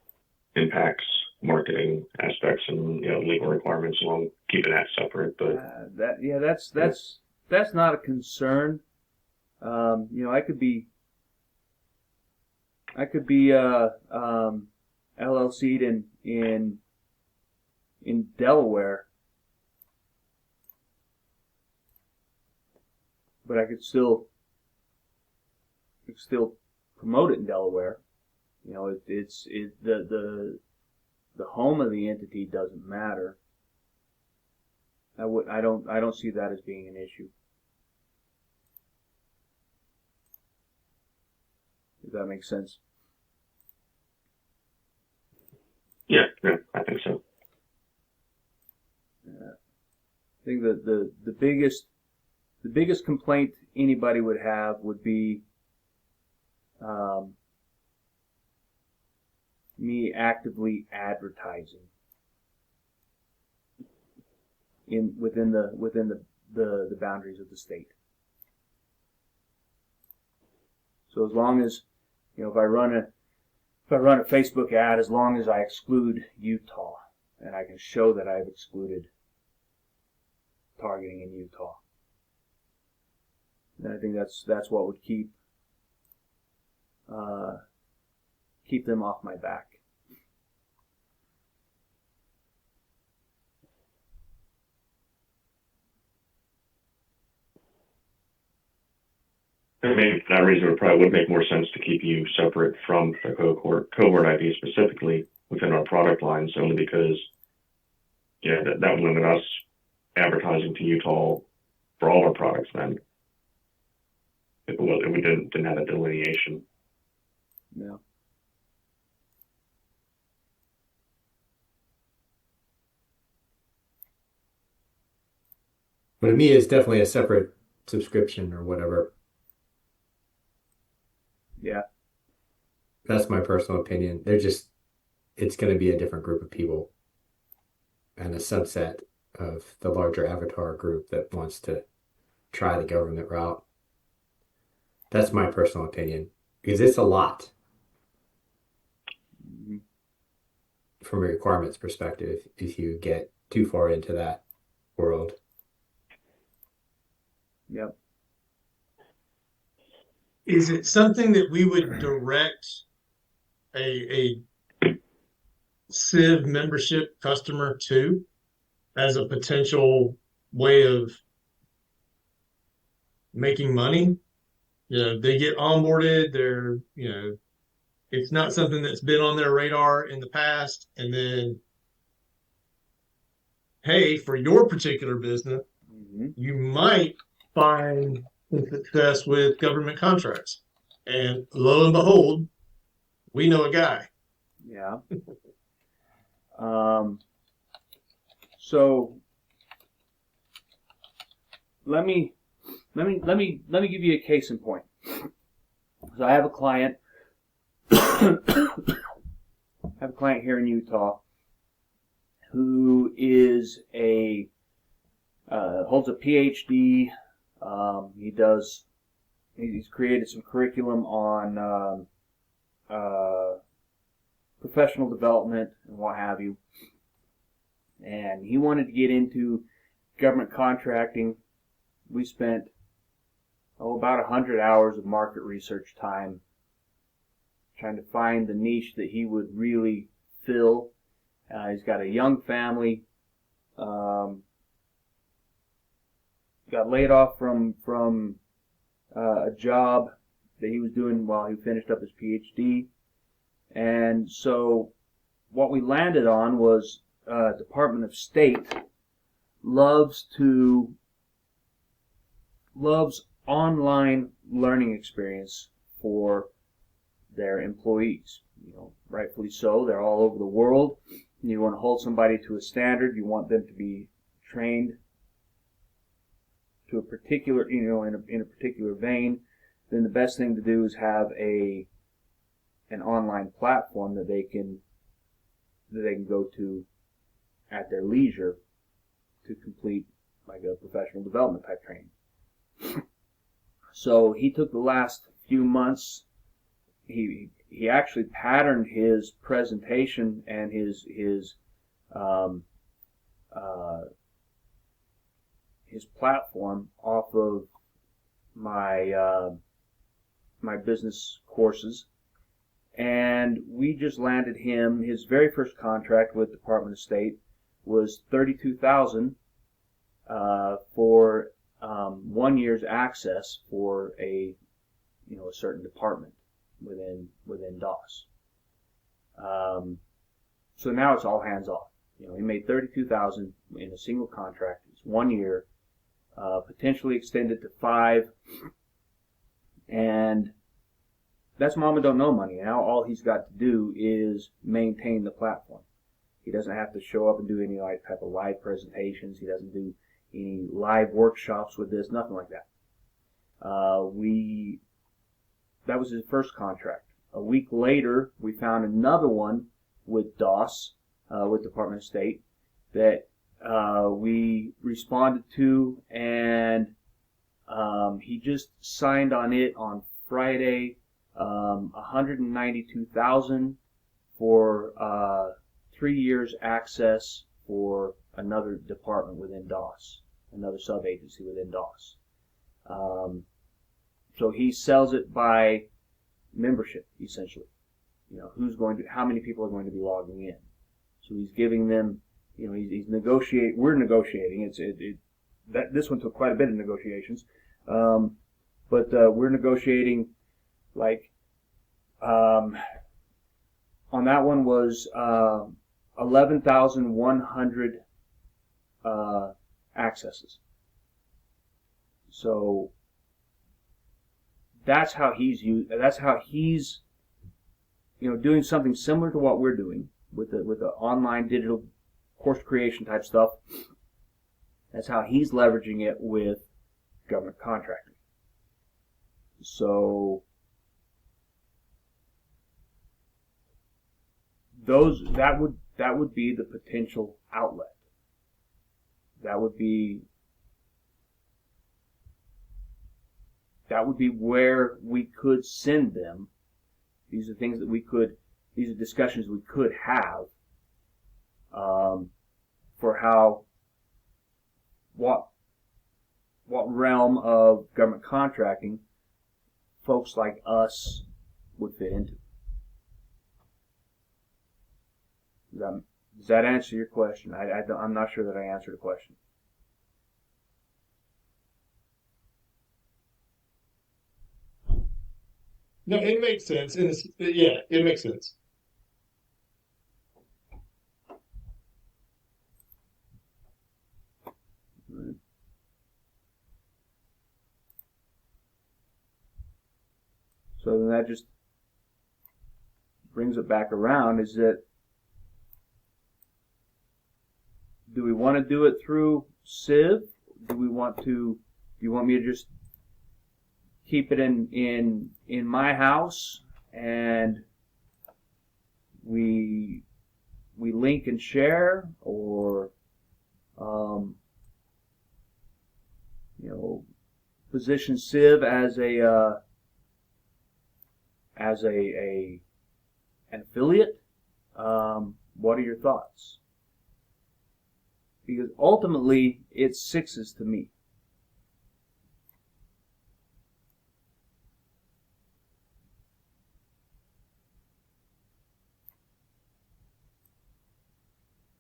impacts marketing aspects and legal requirements along keeping that separate. But that's not a concern. I could be LLC'd in Delaware, but I could still promote it in Delaware. The home of the entity doesn't matter. I don't see that as being an issue. If that makes sense. Yeah, I think so. I think that the biggest complaint anybody would have would be me actively advertising within the boundaries of the state. So as long as if I run a Facebook ad, as long as I exclude Utah and I can show that I've excluded targeting in Utah, then I think that's what would keep them off my back. I mean, for that reason, it probably would make more sense to keep you separate from the cohort ID specifically within our product lines, only because, that would limit us advertising to Utah for all our products then. If we didn't have a delineation. Yeah. But to me, it's definitely a separate subscription or whatever. Yeah. That's my personal opinion. It's going to be a different group of people and a subset of the larger avatar group that wants to try the government route. That's my personal opinion, because it's a lot from a requirements perspective if you get too far into that world. Yep. Is it something that we would direct a Civ membership customer to as a potential way of making money? They get onboarded, it's not something that's been on their radar in the past, and then, hey, for your particular business, you might find some success with government contracts. And lo and behold, we know a guy. Yeah. So let me give you a case in point. So I have a client here in Utah who is holds a PhD. He's created some curriculum on professional development and what have you. And he wanted to get into government contracting. We spent about 100 hours of market research time trying to find the niche that he would really fill. He's got a young family. Got laid off from a job that he was doing while he finished up his PhD. And so what we landed on was Department of State loves online learning experience for their employees. Rightfully so. They're all over the world. You want to hold somebody to a standard. You want them to be trained to a particular, in a particular vein. Then the best thing to do is have an online platform that they can go to at their leisure to complete like a professional development type training. So he took the last few months. He actually patterned his presentation and his platform off of my business courses, and we just landed him. His very first contract with Department of State was $32,000 for 1 year's access for a certain department within DOS. So now it's all hands off. He made $32,000 in a single contract. It's 1 year, potentially extended to 5, and that's Mama Don't Know money. Now all he's got to do is maintain the platform. He doesn't have to show up and do any type of live presentations. He doesn't do any live workshops with this, nothing like that. That was his first contract. A week later, we found another one with DOS, with Department of State, that we responded to, and he just signed on it on Friday, $192,000 for 3 years access for another department within DOS, another sub-agency within DOS. So he sells it by membership, essentially. How many people are going to be logging in? So he's giving them, he's negotiating. We're negotiating. This one took quite a bit of negotiations, but we're negotiating. On that one was 11,100 accesses. So that's how he's doing something similar to what we're doing with the online digital course creation type stuff. That's how he's leveraging it with government contracting. So that would be the potential outlet. That would be where we could send them. These are things that these are discussions we could have for what realm of government contracting folks like us would fit into. Does that answer your question? I'm not sure that I answered the question. No, it makes sense. It makes sense. Right. So then that just brings it back around, is that do we want to do it through Civ? Do you want me to just keep it in my house and we link and share, or position Civ as an affiliate? What are your thoughts? Because ultimately, it's sixes to me.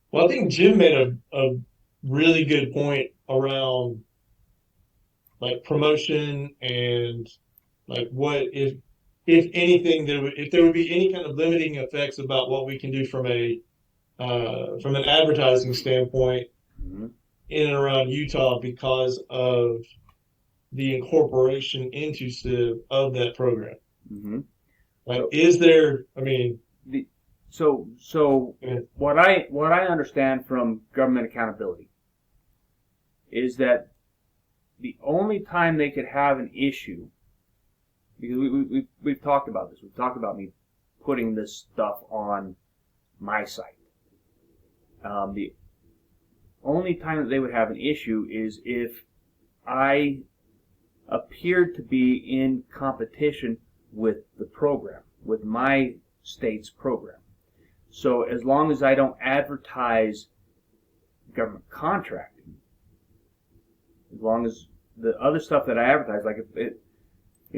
Well, I think Jim made a really good point around promotion and what if anything if there would be any kind of limiting effects about what we can do from an advertising standpoint in and around Utah because of the incorporation into Civ of that program. Mm-hmm. Is there? I mean, so what I understand from government accountability is that the only time they could have an issue, because we've talked about this. We've talked about me putting this stuff on my site. The only time that they would have an issue is if I appeared to be in competition with the program, with my state's program. So as long as I don't advertise government contracting, as long as the other stuff that I advertise, like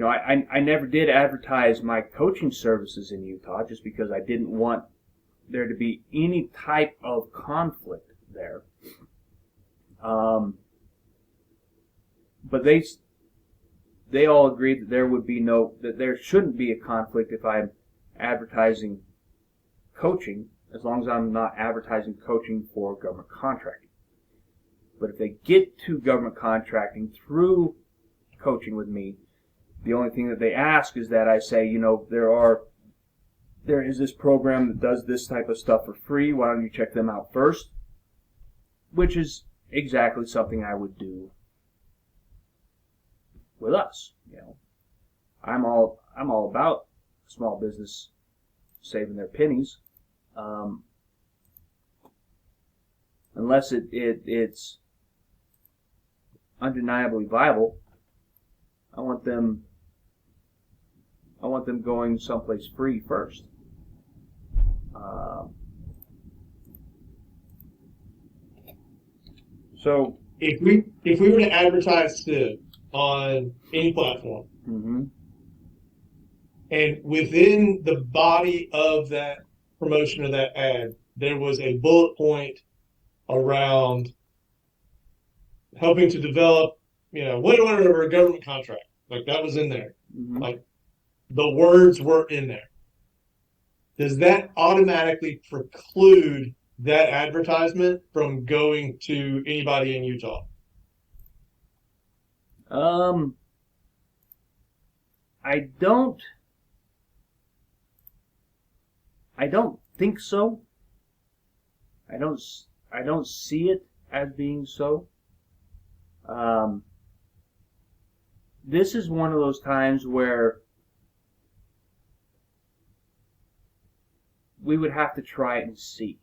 I never did advertise my coaching services in Utah just because I didn't want there to be any type of conflict there. But they all agreed that there shouldn't be a conflict if I'm advertising coaching, as long as I'm not advertising coaching for government contracting. But if they get to government contracting through coaching with me, the only thing that they ask is that I say, there is this program that does this type of stuff for free. Why don't you check them out first? Which is exactly something I would do with us. I'm all about small business saving their pennies, unless it's undeniably viable. I want them going someplace free first. So if we were to advertise Civ on any platform, and within the body of that promotion of that ad, there was a bullet point around helping to develop, whatever a government contract, like that was in there. Like the words were in there. Does that automatically preclude that advertisement from going to anybody in Utah? I don't think so. I don't see it as being so. This is one of those times where we would have to try it and see.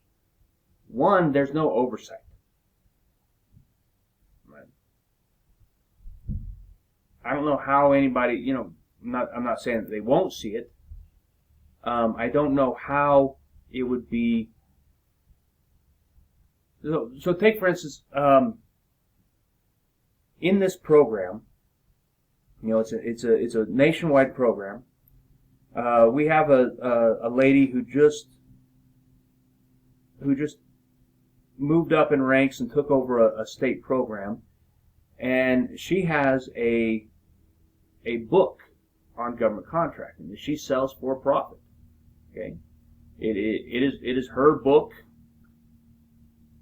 One, there's no oversight. Right? I don't know how anybody, I'm not saying that they won't see it. I don't know how it would be. So take for instance, in this program, it's a nationwide program. We have a lady who just moved up in ranks and took over a state program, and she has a book on government contracting that she sells for profit. Okay, it is her book.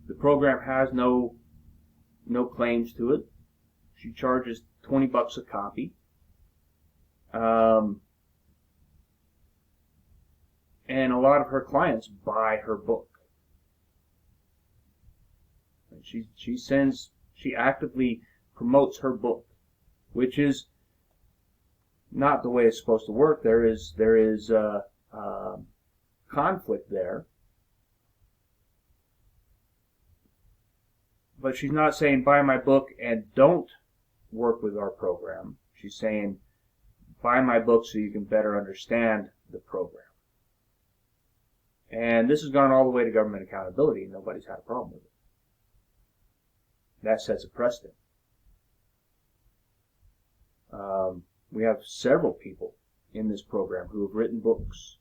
The program has no claims to it. She charges $20 a copy. And a lot of her clients buy her book. And she actively promotes her book, which is not the way it's supposed to work. There is conflict there. But she's not saying buy my book and don't work with our program. She's saying buy my book so you can better understand the program. And this has gone all the way to government accountability, and nobody's had a problem with it. That sets a precedent. We have several people in this program who have written books.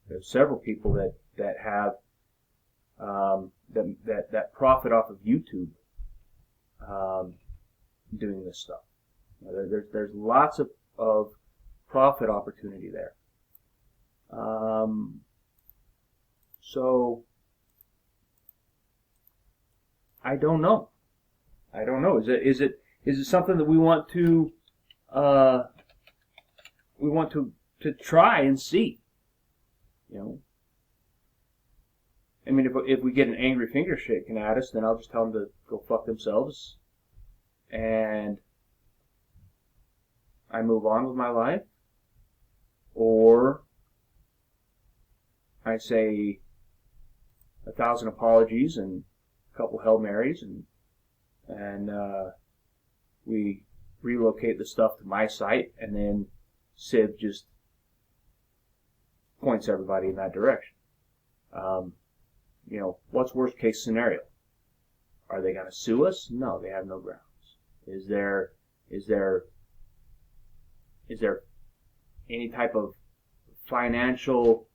There are several people that have that profit off of YouTube doing this stuff. There's lots of profit opportunity there. So I don't know. Is it something that we want to try and see? I mean, if we get an angry finger shaken at us, then I'll just tell them to go fuck themselves, and I move on with my life, or I say 1,000 apologies and a couple Hail Marys, and we relocate the stuff to my site, and then Civ just points everybody in that direction. What's worst case scenario? Are they going to sue us? No, they have no grounds. Is there Is there any type of financial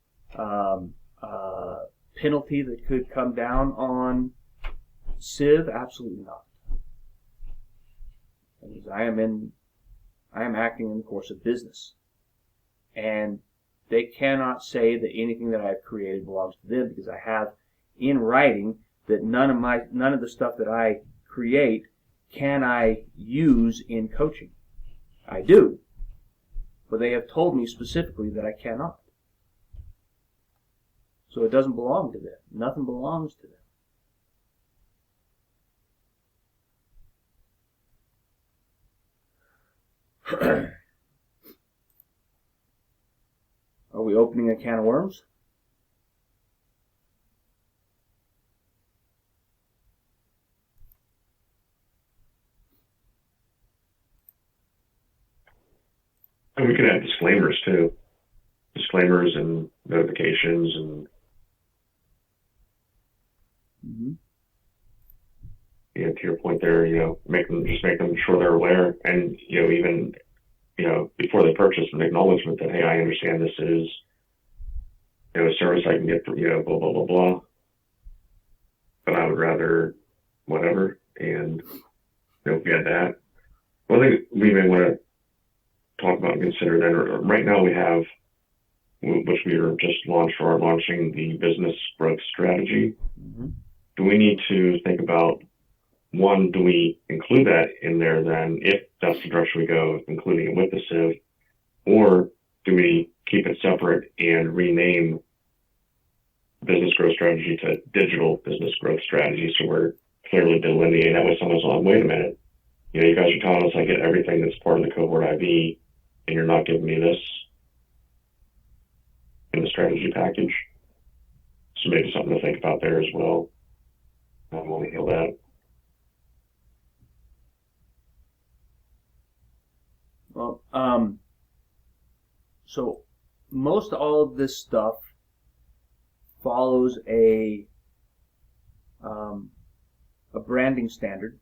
penalty that could come down on Civ? Absolutely not. Because I am acting in the course of business, and they cannot say that anything that I've created belongs to them, because I have in writing that none of the stuff that I create can I use in coaching. I do, but they have told me specifically that I cannot. So it doesn't belong to them. Nothing belongs to them. Are we opening a can of worms? And we can add disclaimers too. Disclaimers and notifications and to your point there, make them sure they're aware, and even before they purchase, an acknowledgement that, hey, I understand this is a service I can get for blah blah blah blah, but I would rather whatever. And if we had that, one thing we may want to talk about and consider then, or right now we have, which we are just launching the business growth strategy. Do we need to think about, one, do we include that in there then, if that's the direction we go, including it with the Civ, or do we keep it separate and rename business growth strategy to digital business growth strategy, so we're clearly delineating that way? Someone's like, wait a minute, you guys are telling us I get everything that's part of the Cohort IV, and you're not giving me this in the strategy package. So maybe something to think about there as well. I want to heal that. Well, so most all of this stuff follows a branding standard.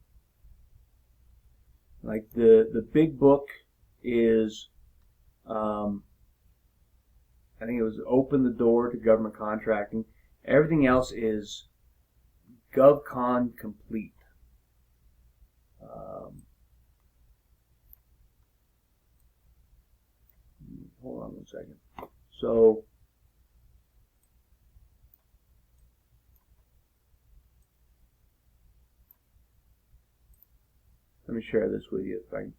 Like the big book is, I think it was Open the Door to Government Contracting. Everything else is GovCon complete. Hold on one second. So, let me share this with you if I can.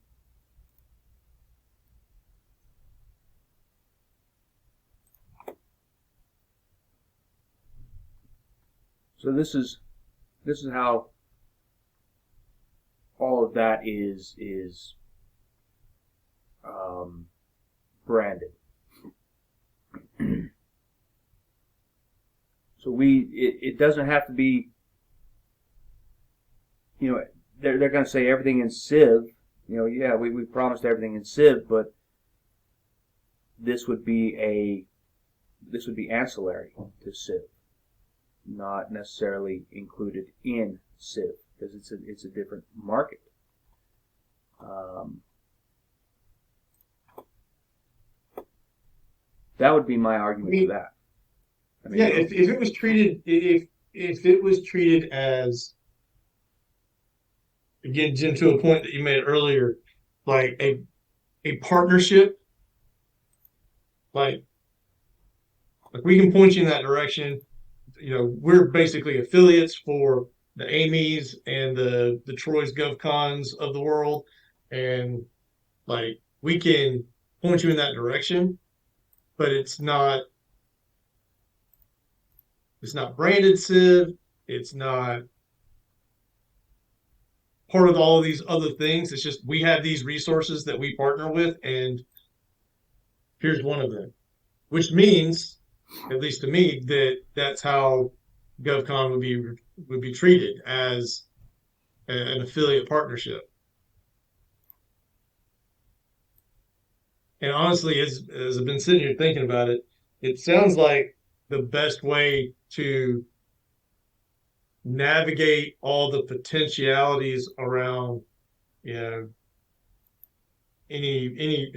So this is how all of that is branded. So it doesn't have to be, they're going to say everything in Civ, yeah, we promised everything in Civ, but this would be ancillary to Civ, not necessarily included in Civ, because it's a different market. That would be my argument for that. If it was treated, if it was treated as, again, Jim, to a point that you made earlier, like a partnership, like we can point you in that direction. We're basically affiliates for the Amy's and the Troy's GovCons of the world, and like we can point you in that direction, but it's not branded Civ. It's not part of all of these other things. It's just we have these resources that we partner with, and here's one of them, which means, at least to me, that's how GovCon would be treated, as an affiliate partnership. And honestly, as I've been sitting here thinking about it, it sounds like the best way to navigate all the potentialities around, any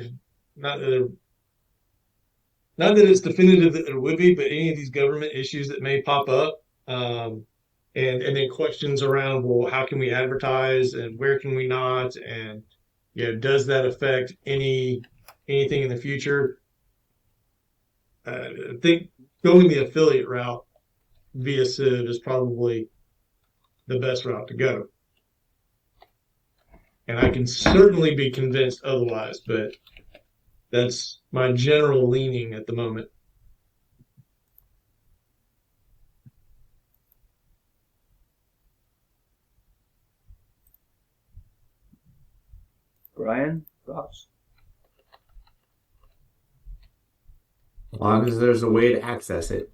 not that not that it's definitive that there would be, but any of these government issues that may pop up, and then questions around, well, how can we advertise and where can we not, and does that affect anything in the future? I think going the affiliate route via Civ is probably the best route to go. And I can certainly be convinced otherwise, but that's my general leaning at the moment. Brian, thoughts? As long as there's a way to access it,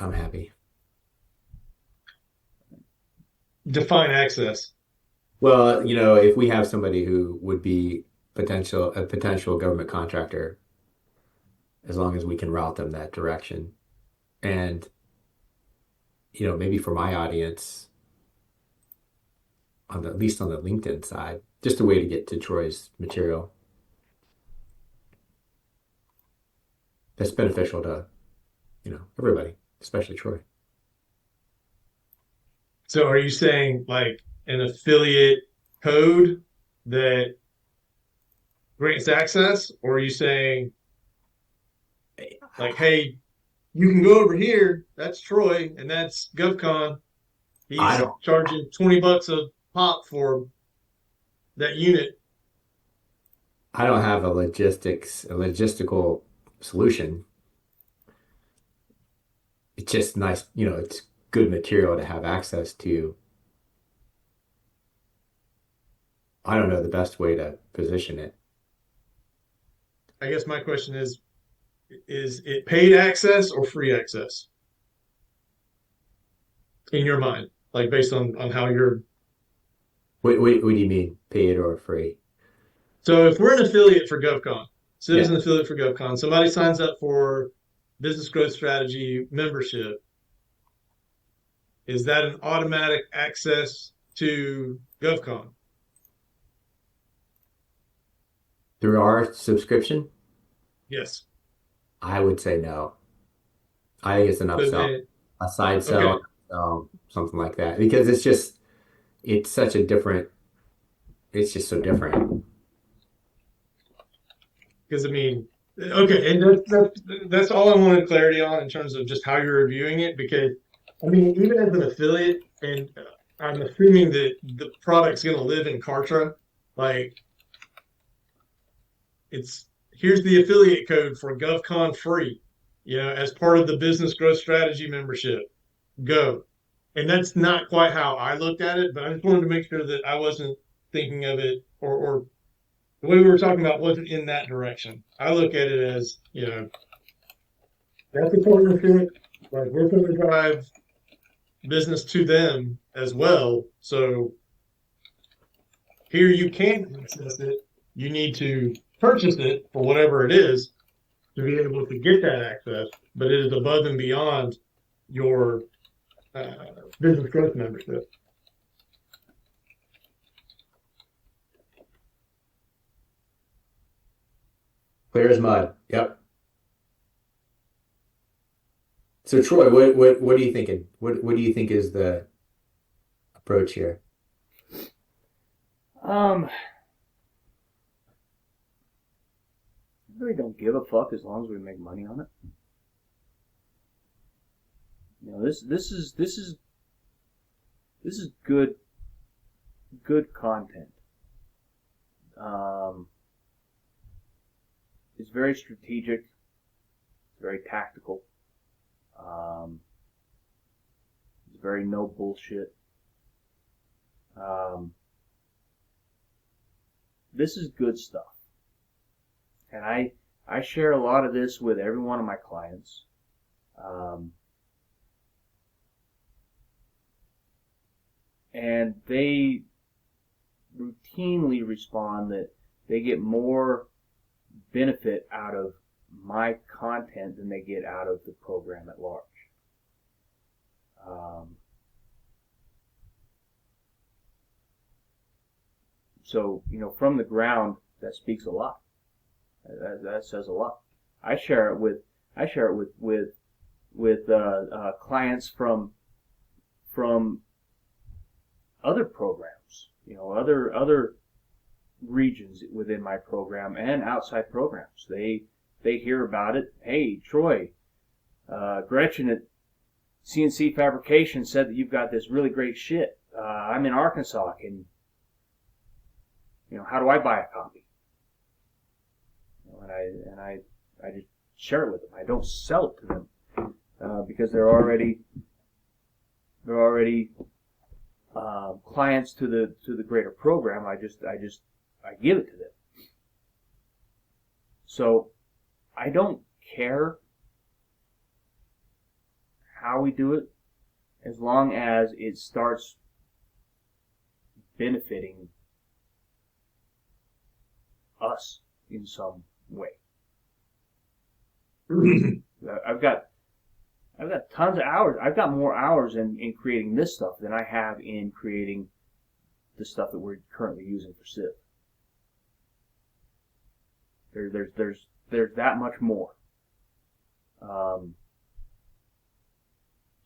I'm happy. Define access. Well, if we have somebody who would be a potential government contractor, as long as we can route them that direction. And, maybe for my audience, at least on the LinkedIn side, just a way to get to Troy's material. That's beneficial to, everybody, especially Troy. So are you saying like an affiliate code that grants access, or are you saying like, hey, you can go over here, that's Troy, and that's GovCon. He's charging $20 a pop for that unit. I don't have a logistical solution. It's just nice, it's good material to have access to. I don't know the best way to position it. I guess my question is it paid access or free access? In your mind, like based on how you're... What do you mean, paid or free? So if we're an affiliate for GovCon, citizen Yeah. affiliate for GovCon, somebody signs up for business growth strategy membership, is that an automatic access to GovCon? Through our subscription? Yes. I would say no. I think it's an upsell, a side sell, Okay. Something like that. Because it's just so different. Because okay, and that's all I wanted clarity on in terms of just how you're reviewing it. Because even as an affiliate, and I'm assuming that the product's going to live in Kartra, like here's the affiliate code for GovCon free, as part of the business growth strategy membership. Go. And that's not quite how I looked at it, but I just wanted to make sure that I wasn't thinking of it, or the way we were talking about wasn't in that direction. I look at it as, that's a partnership. Like, we're going to drive business to them as well. So here you can access it. You need to purchase it for whatever it is to be able to get that access, but it is above and beyond your business growth membership. Clear as mud. Yep. So Troy, what are you thinking? What do you think is the approach here? I really don't give a fuck as long as we make money on it. This is good content. It's very strategic. It's very tactical. It's very no bullshit. This is good stuff. And I share a lot of this with every one of my clients. And they routinely respond that they get more benefit out of my content than they get out of the program at large. So, from the ground, that speaks a lot. That says a lot. I share it with clients from other programs, other regions within my program and outside programs. They hear about it. Hey, Troy, Gretchen at CNC Fabrication said that you've got this really great shit. I'm in Arkansas. How do I buy a copy? And I just share it with them. I don't sell it to them because they're already clients to the greater program. I give it to them. So I don't care how we do it, as long as it starts benefiting us in some way. I've got tons of hours. I've got more hours in creating this stuff than I have in creating the stuff that we're currently using for Civ. There's that much more.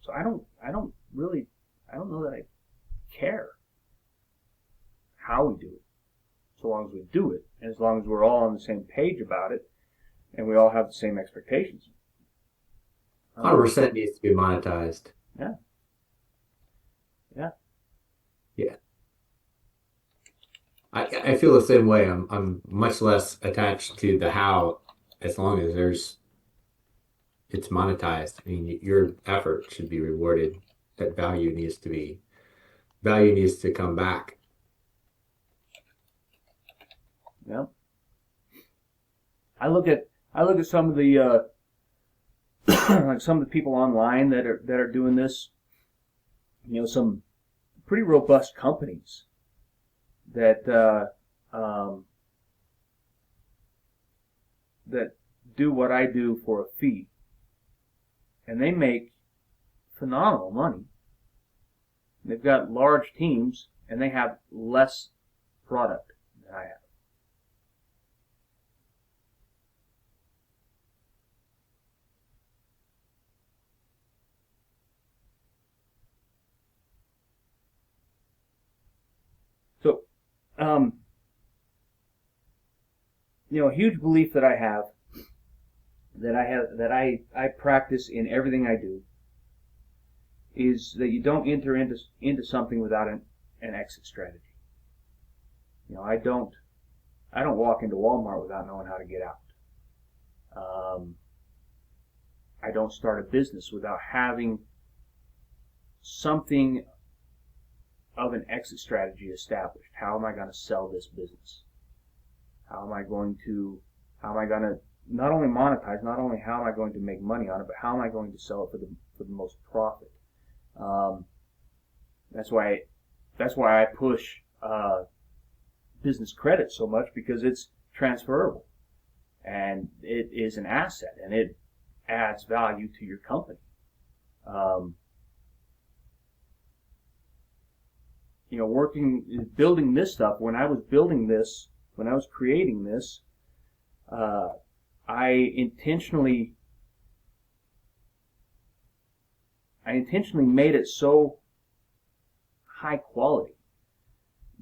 So I don't know that I care how we do it, so long as we do it, and as long as we're all on the same page about it, and we all have the same expectations. 100% needs to be monetized. Yeah. I feel the same way. I'm much less attached to the how, as long as it's monetized. I mean, your effort should be rewarded. That value needs to come back. Yeah. I look at some of the like some of the people online that are doing this. Some pretty robust companies that that do what I do for a fee, and they make phenomenal money. They've got large teams, and they have less product than I have. So, a huge belief that I practice in everything I do is that you don't enter into something without an exit strategy. I don't walk into Walmart without knowing how to get out. I don't start a business without having something of an exit strategy established. How am I going to sell this business? How am I going to not only monetize, not only how am I going to make money on it, but how am I going to sell it for the most profit? That's why I push business credit so much, because it's transferable and it is an asset and it adds value to your company. Building this stuff, when I was creating this, I intentionally made it so high quality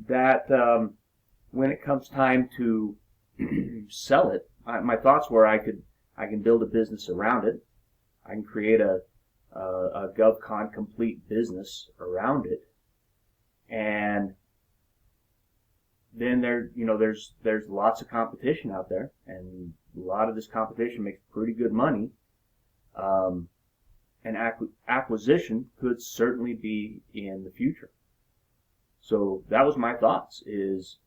that when it comes time to sell it, my thoughts were I can build a business around it. I can create a GovCon complete business around it, and then there's lots of competition out there, and a lot of this competition makes pretty good money. And acquisition could certainly be in the future. So that was my thoughts, is,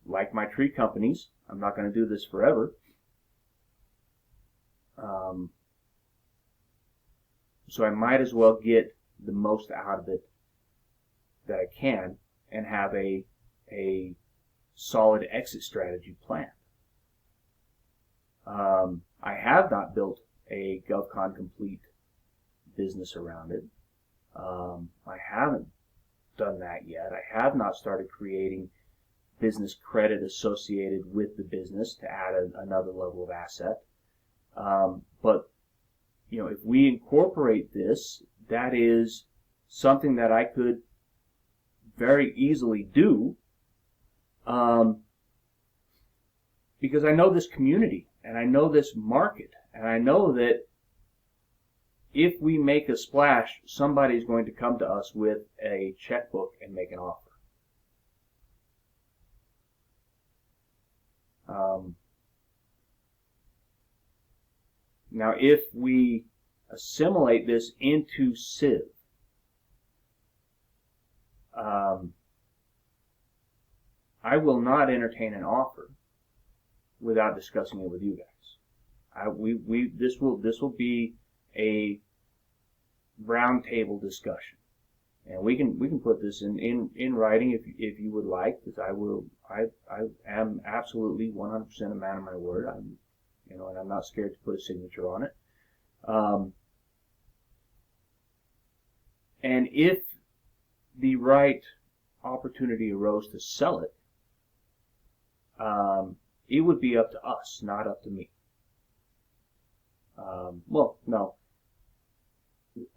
like my tree companies, I'm not going to do this forever. So I might as well get the most out of it that I can and have a solid exit strategy plan. I have not built a GovCon complete business around it. I haven't done that yet. I have not started creating business credit associated with the business to add another level of asset. But if we incorporate this, that is something that I could very easily do, because I know this community and I know this market, and I know that if we make a splash, somebody's going to come to us with a checkbook and make an offer. Now, if we assimilate this into Civ, I will not entertain an offer without discussing it with you guys. This will be a round table discussion, and we can put this in writing if you would like, because I am absolutely 100% a man of my word. And I'm not scared to put a signature on it. And if the right opportunity arose to sell it, it would be up to us, not up to me. Well, no.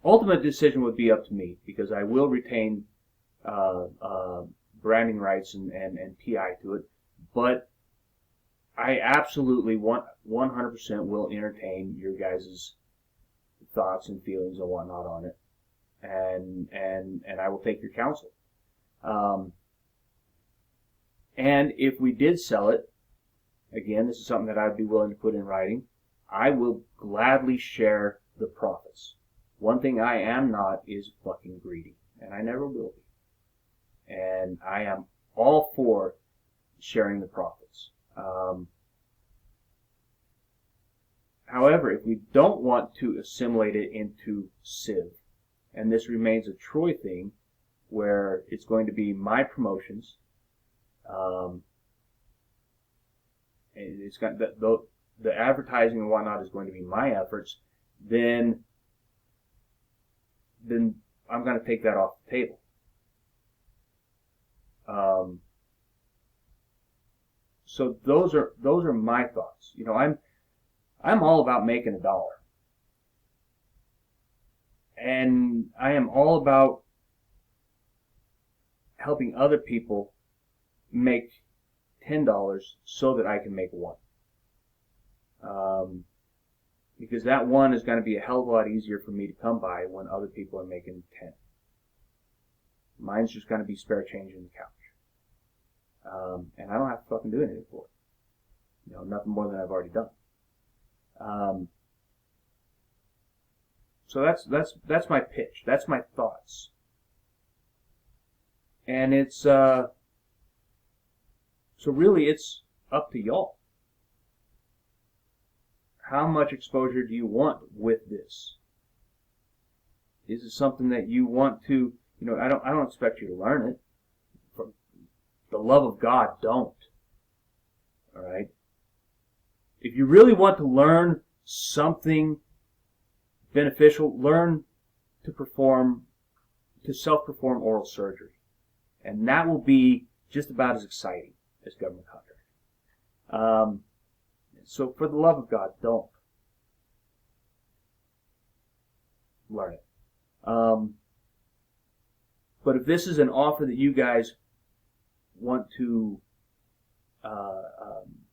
Ultimate decision would be up to me, because I will retain branding rights and PI to it, but I absolutely 100% will entertain your guys' thoughts and feelings and whatnot on it, and I will take your counsel. And if we did sell it, again, this is something that I'd be willing to put in writing. I will gladly share the profits. One thing I am not is fucking greedy, and I never will be. And I am all for sharing the profits. However, if we don't want to assimilate it into Civ, and this remains a Troy thing, where it's going to be my promotions, and it's got the advertising and whatnot is going to be my efforts, then I'm going to take that off the table. So those are my thoughts. I'm all about making a dollar, and I am all about helping other people make $10 so that I can make $1. Because that $1 is going to be a hell of a lot easier for me to come by when other people are making 10. Mine's just going to be spare change in the couch. And I don't have to fucking do anything for it. Nothing more than I've already done. So that's my pitch. That's my thoughts. And it's so really it's up to y'all. How much exposure do you want with this? Is it something that you want to? I don't expect you to learn it. For the love of God, don't. All right. If you really want to learn something beneficial, learn to self-perform oral surgery, and that will be just about as exciting as government contract. So for the love of God, don't learn it. But if this is an offer that you guys want to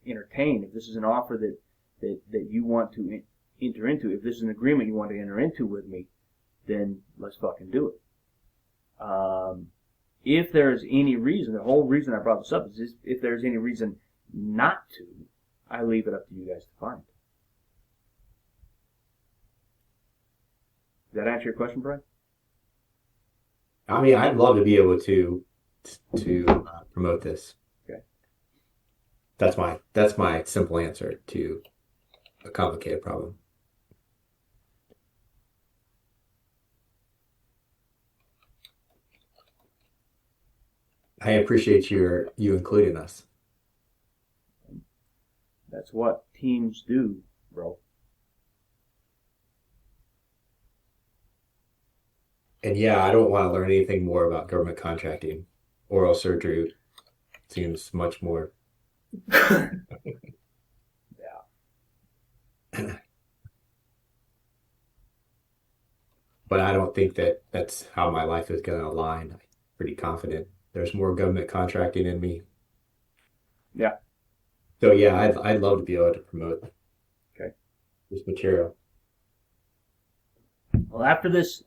entertain, if this is an offer that you want to enter into, if this is an agreement you want to enter into with me, then let's fucking do it. If there's any reason, the whole reason I brought this up is if there's any reason not to, I leave it up to you guys to find. Does that answer your question, Brian? I mean, I'd love to be able to promote this. Okay. That's my simple answer to a complicated problem. I appreciate you including us. That's what teams do, bro. And yeah, I don't want to learn anything more about government contracting, oral surgery, seems much more. Yeah. But I don't think that that's how my life is going to align. I'm pretty confident there's more government contracting in me. Yeah. So yeah, I'd love to be able to promote Okay. this material. Well, after this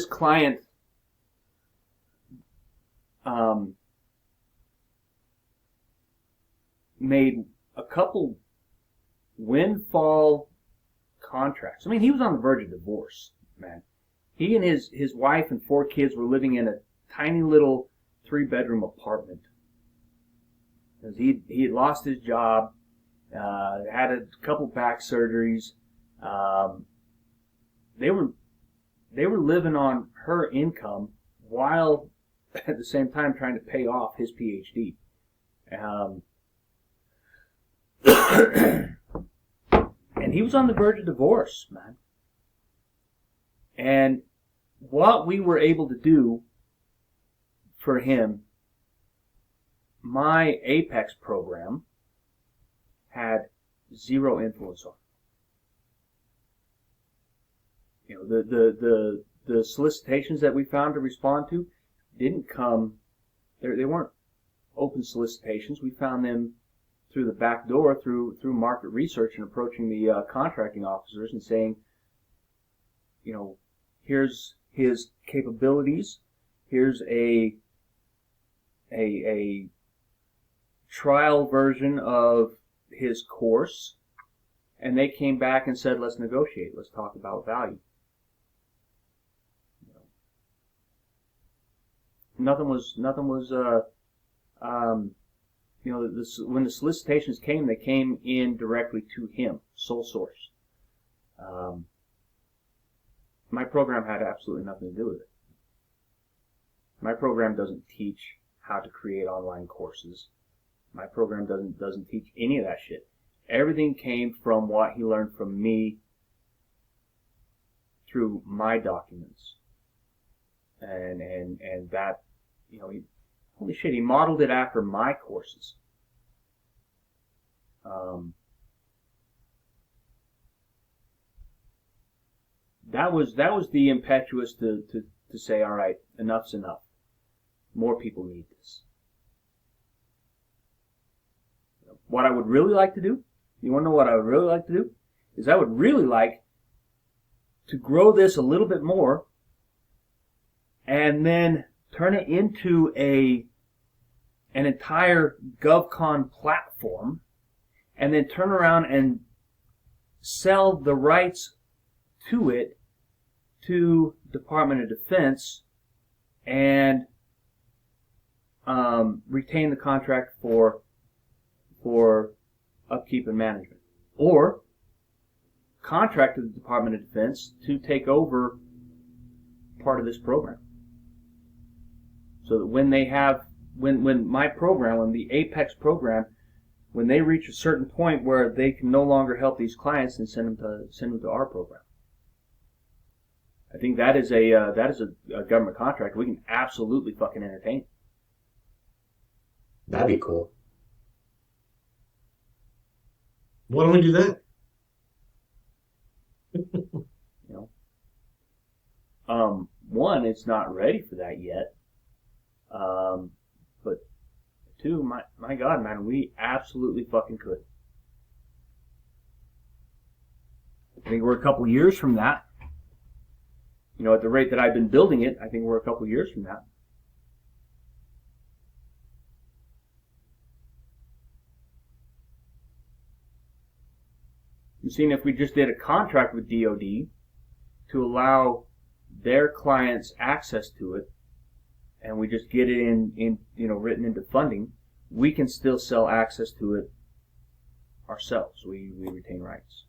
client made a couple windfall contracts. I mean, he was on the verge of divorce, man. He and his wife and 4 kids were living in a tiny little 3-bedroom apartment. Because he had lost his job, had a couple back surgeries. They were living on her income while at the same time trying to pay off his PhD. And he was on the verge of divorce, man. And what we were able to do for him, my Apex program had zero influence on. You know, the solicitations that we found to respond to didn't come. They weren't open solicitations. We found them through the back door, through market research, and approaching the contracting officers and saying, you know, here's his capabilities, here's a trial version of his course, and they came back and said, let's negotiate, let's talk about value. Nothing was you know, when the solicitations came, they came in directly to him, sole source. My program had absolutely nothing to do with it. My program doesn't teach how to create online courses. My program doesn't teach any of that shit. Everything came from what he learned from me through my documents. And that, you know, holy shit, he modeled it after my courses. That was the impetus to say, all right, enough's enough. More people need this. What I would really like to do, you want to know what I would really like to do? Is I would really like to grow this a little bit more and then turn it into an entire GovCon platform, and then turn around and sell the rights to it to Department of Defense and retain the contract for upkeep and management, or contract to the Department of Defense to take over part of this program, so that when they have when my program, when the Apex program, when they reach a certain point where they can no longer help these clients, and send them to our program. I think that is a government contract we can absolutely fucking entertain. That'd be cool. Why don't we do that? You know, one, it's not ready for that yet. But 2, my God, man, we absolutely fucking could. I think we're a couple years from that. You know, at the rate that I've been building it, I think we're a couple years from that. You've seen, if we just did a contract with DoD to allow their clients access to it, and we just get it in written into funding, we can still sell access to it ourselves. We retain rights.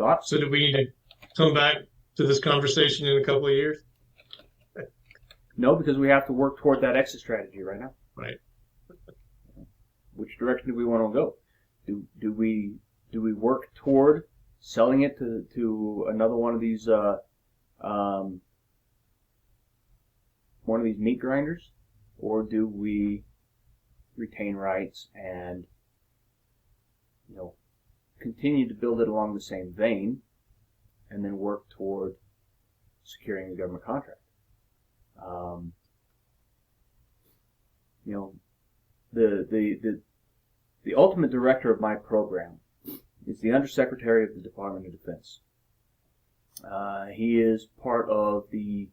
Thoughts? So do we need to come back to this conversation in a couple of years? No, because we have to work toward that exit strategy right now. Right. Which direction do we want to go? Do we work toward selling it to another one of these meat grinders, or do we retain rights and continue to build it along the same vein, and then work toward securing a government contract? The ultimate director of my program is the Undersecretary of the Department of Defense. He is part of the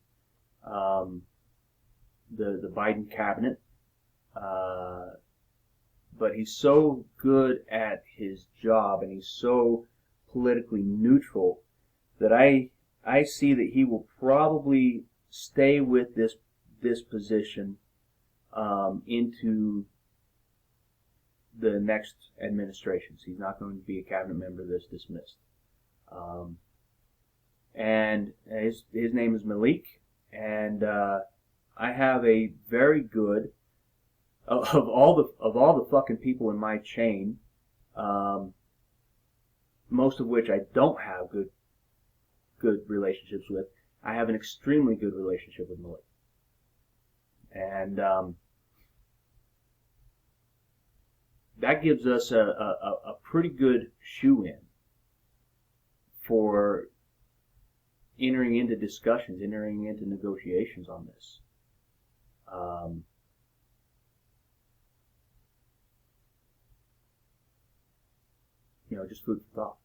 Biden cabinet, but he's so good at his job and he's so politically neutral that I see that he will probably stay with this position into the next administrations. He's not going to be a cabinet member that's dismissed. And his name is Malik, and I have a very good of all the fucking people in my chain, most of which I don't have good relationships with. I have an extremely good relationship with Malik, and that gives us a pretty good shoe-in for entering into discussions, entering into negotiations on this. Just food for thought.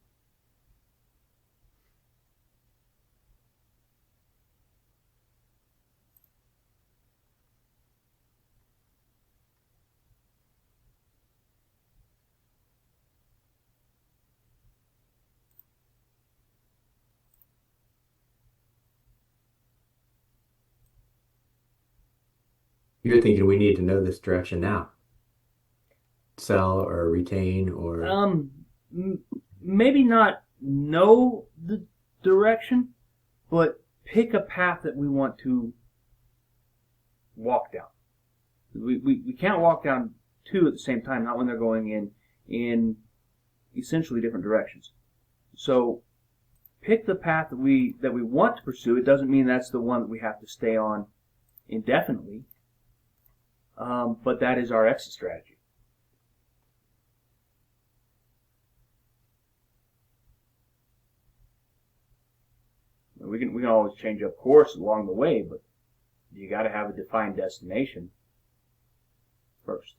You're thinking we need to know this direction now. Sell or retain or... Maybe not know the direction, but pick a path that we want to walk down. We can't walk down two at the same time, not when they're going in essentially different directions. So pick the path that we want to pursue. It doesn't mean that's the one that we have to stay on indefinitely, but that is our exit strategy. We can always change up course along the way, but you got to have a defined destination first.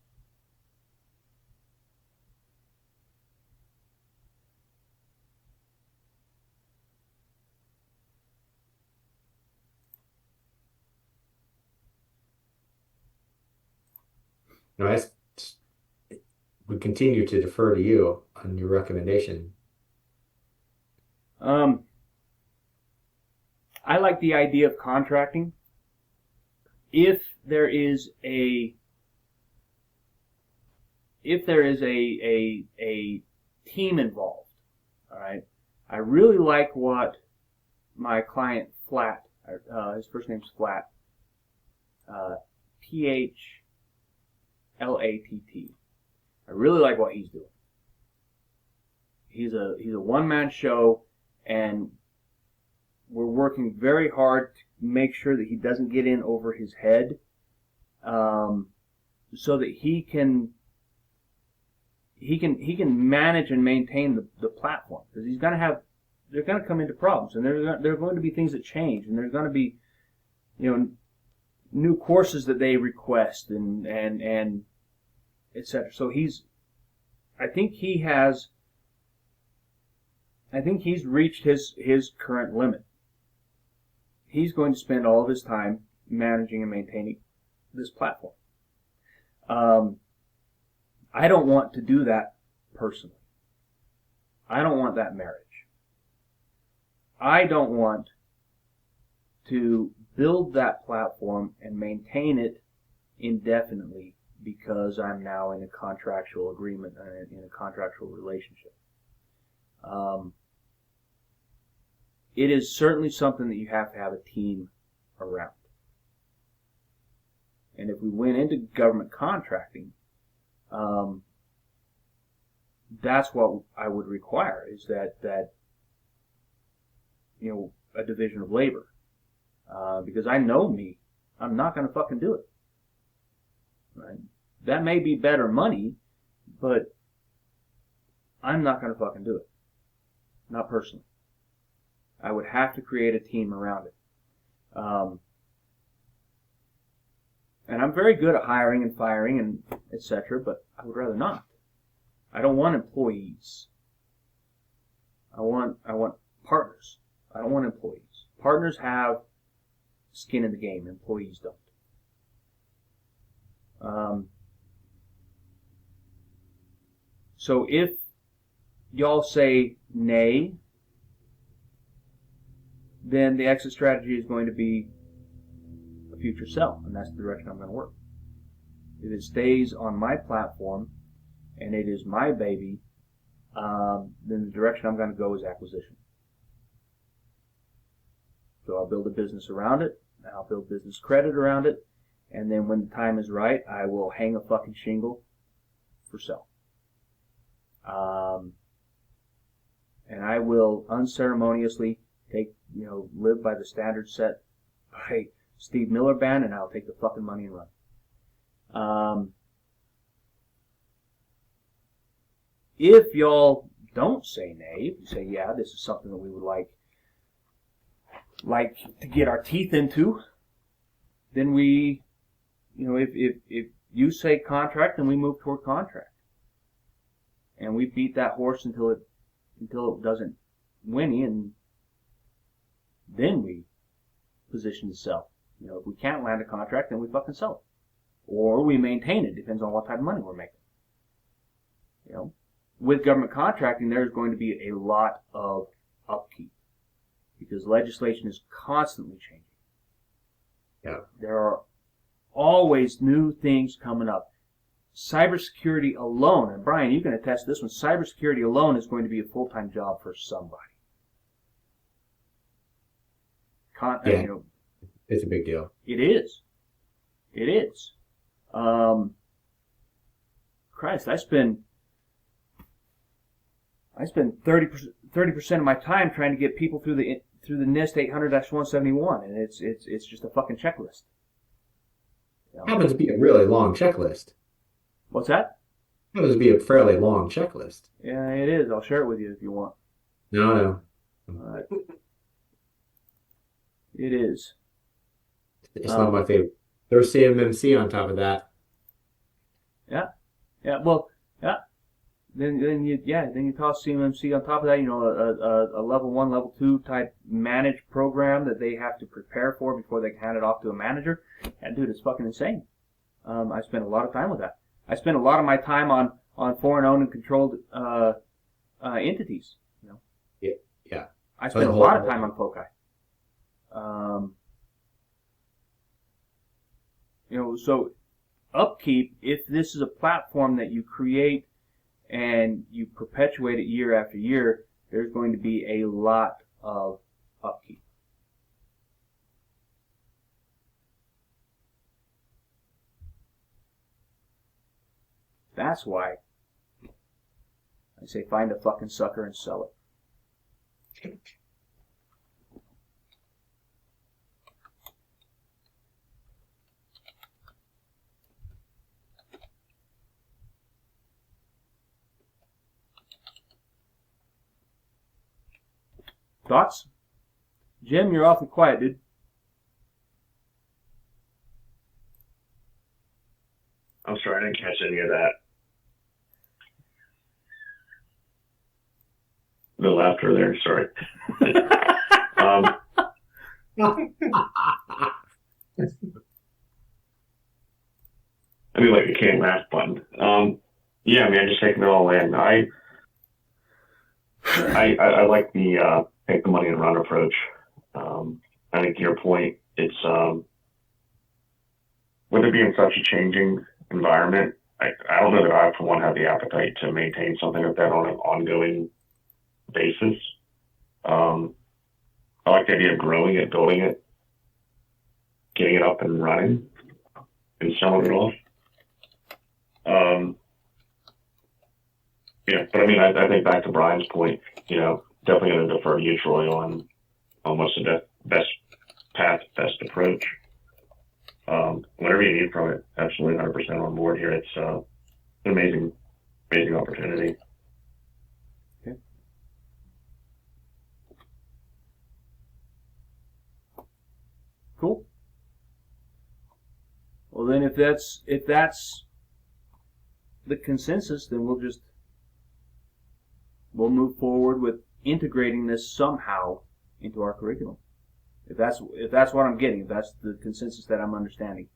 I would continue to defer to you on your recommendation. I like the idea of contracting if there is a team involved. All right, I really like what my client Flat, his first name's Flat, Phlatt. I really like what he's doing. He's a one-man show, and we're working very hard to make sure that he doesn't get in over his head, so that he can manage and maintain the platform, because they're going to come into problems, and there are going to be things that change, and there's going to be new courses that they request and etc. So I think he's reached his current limit. He's going to spend all of his time managing and maintaining this platform. I don't want to do that personally. I don't want that marriage. I don't want to build that platform and maintain it indefinitely because I'm now in a contractual agreement, in a contractual relationship. it is certainly something that you have to have a team around. And if we went into government contracting, that's what I would require, is that a division of labor. Because I know me, I'm not going to fucking do it. Right? That may be better money, but I'm not going to fucking do it. Not personally. I would have to create a team around it. And I'm very good at hiring and firing and etc., but I would rather not. I don't want employees. I want partners. I don't want employees. Partners have skin in the game. Employees don't. So if y'all say nay, then the exit strategy is going to be a future sell, and that's the direction I'm going to work. If it stays on my platform and it is my baby, then the direction I'm going to go is acquisition. So I'll build a business around it, I'll build business credit around it, and then when the time is right, I will hang a fucking shingle for sale. And I will unceremoniously live by the standards set by Steve Miller Band, and I'll take the fucking money and run. If y'all don't say nay, if you say, yeah, this is something that we would like to get our teeth into, then we, if you say contract, then we move toward contract. And we beat that horse until it doesn't whinny, and then we position to sell. If we can't land a contract, then we fucking sell it. Or we maintain it, depends on what type of money we're making. With government contracting, there's going to be a lot of upkeep, because legislation is constantly changing. Yeah. There are always new things coming up. Cybersecurity alone, and Brian, you can attest to this one, cybersecurity alone is going to be a full-time job for somebody. It's a big deal. It is. It is. Christ, I spend 30% of my time trying to get people through the NIST 800-171, and it's just a fucking checklist. Happens to be a really long checklist. What's that? Happens to be a fairly long checklist. Yeah, it is. I'll share it with you if you want. No. All right. It is. It's not my favorite. There's CMMC on top of that. Yeah. Well, yeah. Then you toss CMMC on top of that. A level 1, level 2 type managed program that they have to prepare for before they can hand it off to a manager. And dude, it's fucking insane. I spent a lot of time with that. I spent a lot of my time on foreign owned and controlled entities. Yeah. I spent a lot of time on FOCI. So upkeep, if this is a platform that you create and you perpetuate it year after year, there's going to be a lot of upkeep. That's why I say find a fucking sucker and sell it. Thoughts? Jim, you're awfully quiet, dude. I'm sorry, I didn't catch any of that. The laughter there, sorry. I mean, like a can't laugh button. Yeah, man, just taking it all in. I like the take the money and run approach. I think to your point, it's with it being such a changing environment, I don't know that I, for one, have the appetite to maintain something like that on an ongoing basis. I like the idea of growing it, building it, getting it up and running, and selling it off. But I mean, I think back to Brian's point, definitely going to defer to you, Troy, on what's the best path, best approach. Whatever you need from it, absolutely 100% on board here. It's an amazing opportunity. Okay. Cool. Well, then, if that's the consensus, then we'll move forward with integrating this somehow into our curriculum. If that's what I'm getting, if that's the consensus that I'm understanding.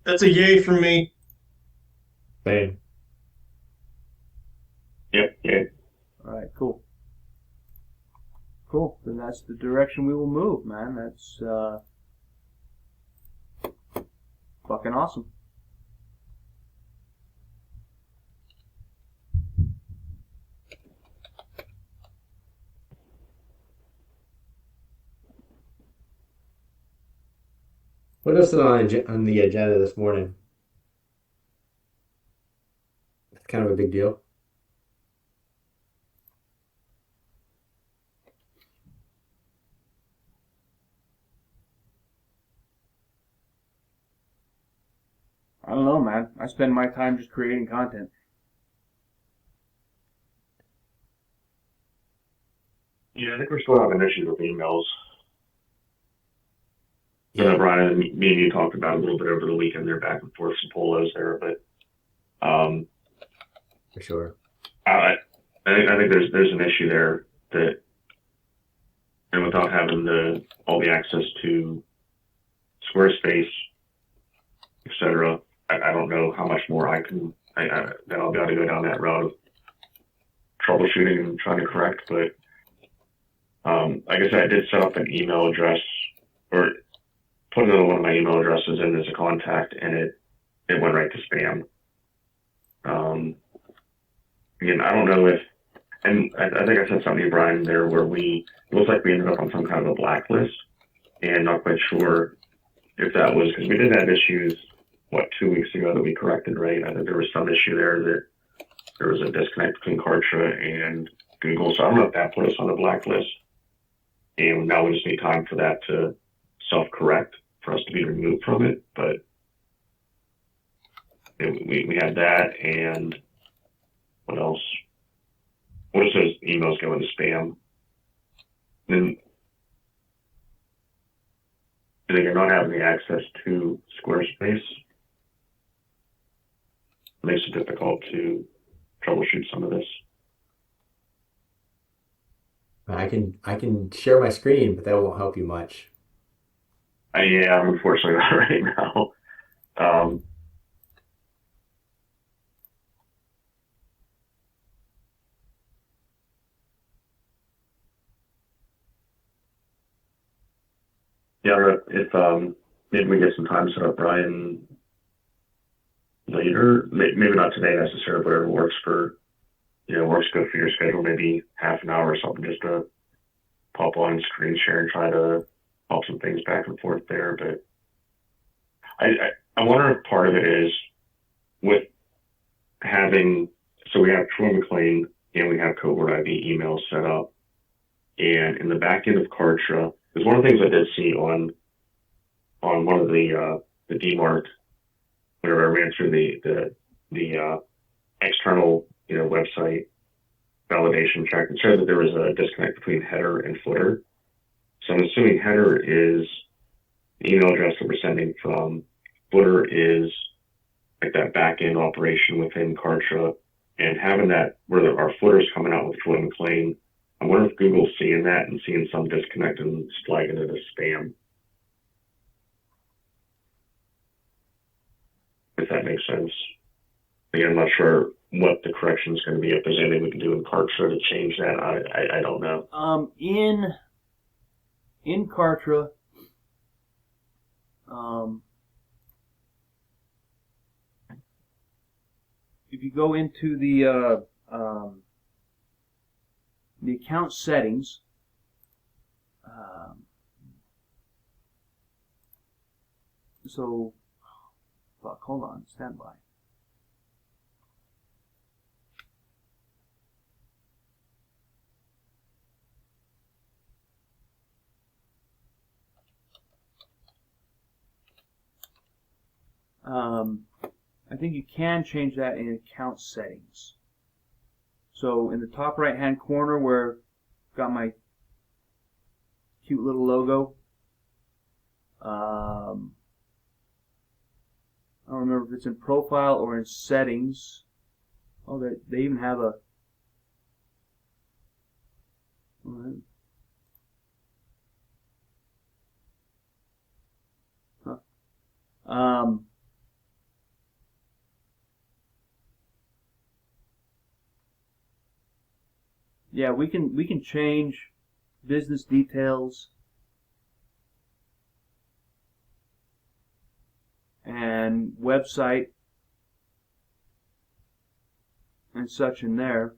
That's a yay from me. Same. Yep. Yeah. All right. Cool. Cool. Then that's the direction we will move, man. That's fucking awesome. What else is on the agenda this morning? It's kind of a big deal. I don't know, man. I spend my time just creating content. Yeah, I think we're still having issues with emails. I Yeah, know Brian and me and you talked about it a little bit over the weekend. They're back and forth some polos there, but for sure. I think there's an issue there that, and without having all the access to Squarespace, etc., I don't know how much more that I'll be able to go down that road of troubleshooting and trying to correct. But like I said, I did set up an email address or put another one of my email addresses in as a contact, and it went right to spam. Again, I don't know if, and I think I said something to Brian there where it looks like we ended up on some kind of a blacklist, and not quite sure if that was because we did have issues 2 weeks ago that we corrected, right? I think there was some issue there that there was a disconnect between Kartra and Google, so I don't know if that put us on the blacklist, and now we just need time for that to self-correct for us to be removed from it. But we had that, and what else? What if those emails go into spam? Then you're not having the access to Squarespace. It makes it difficult to troubleshoot some of this. I can share my screen, but that won't help you much. Yeah, I'm unfortunately not right now. Yeah, if maybe we get some time set up, Brian, later. Maybe not today necessarily, but whatever works works good for your schedule. Maybe half an hour or something, just to pop on screen share and try to pop some things back and forth there. But I wonder if part of it is with having, so we have Troy McLean and we have Cohort IV emails set up, and in the back end of Kartra, there's one of the things I did see on one of the DMARC, whenever I ran through the external website validation check, it showed that there was a disconnect between header and footer. So I'm assuming header is the email address that we're sending from. Footer is like that back end operation within Kartra, and having that where our footer's coming out with Troy McLean. I wonder if Google's seeing that and seeing some disconnect and flagging it as spam. If that makes sense. Again, I'm not sure what the correction is going to be. If there's anything we can do in Kartra to change that, I don't know. In Kartra, if you go into the account settings, So, fuck, hold on, stand by. I think you can change that in account settings. So in the top right hand corner where I've got my cute little logo, I don't remember if it's in profile or in settings. Oh, they even have a. Huh. Yeah, we can change business details and website and such in there.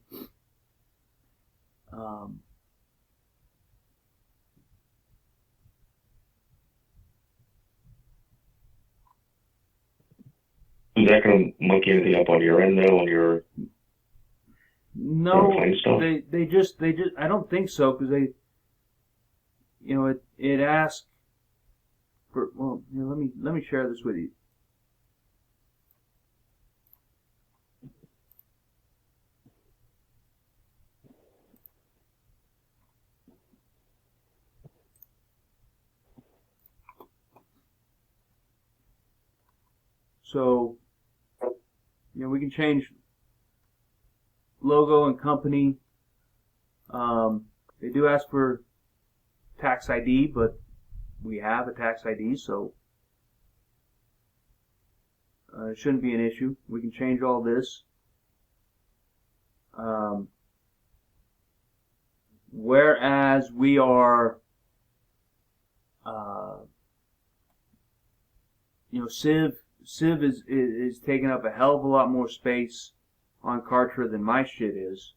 Is that going to monkey anything up on your end though, on your No, claim stuff? they just I don't think so, because they, it asks for, well, let me share this with you. So, we can change logo and company. They do ask for tax ID, but we have a tax ID, so it shouldn't be an issue. We can change all this. Whereas we are, Civ is taking up a hell of a lot more space on Kartra than my shit is.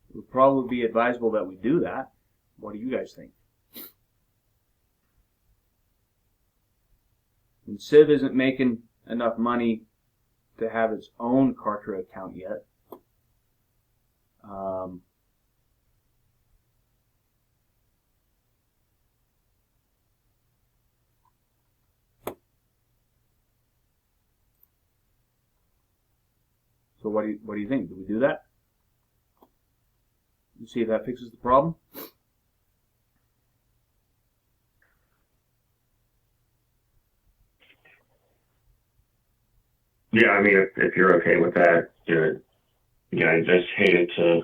It would probably be advisable that we do that. What do you guys think? And Civ isn't making enough money to have its own Kartra account yet. So what do you think? Do we do that? You see if that fixes the problem? Yeah, I mean, if you're okay with that, do it. Yeah, I just hated to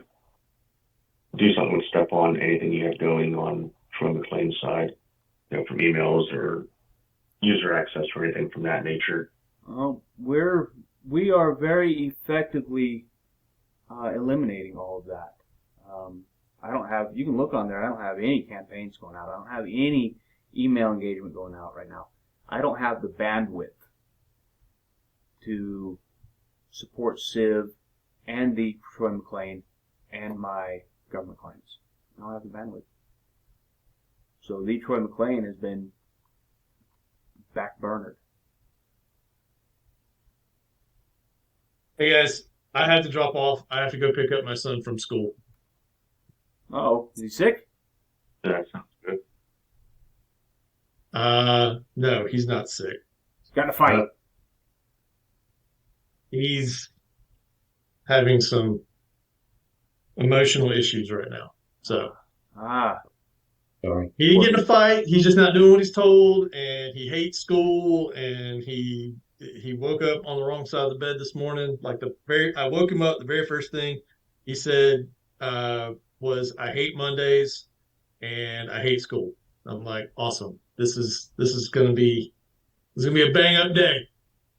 do something with step on anything you have going on from the claim side, from emails or user access or anything from that nature. We are very effectively eliminating all of that. I don't have, you can look on there, I don't have any campaigns going out. I don't have any email engagement going out right now. I don't have the bandwidth to support Civ and the Troy McLean and my government claims. I don't have the bandwidth. So the Troy McLean has been backburnered. Hey guys, I have to drop off. I have to go pick up my son from school. Uh-oh, is he sick? That sounds good. No, he's not sick. He's got to fight. He's having some emotional issues right now. So Sorry. he didn't get in a fight. He's just not doing what he's told, and he hates school. And he woke up on the wrong side of the bed this morning. I woke him up. The very first thing he said was, "I hate Mondays and I hate school." I'm like, awesome. This is gonna be a bang up day.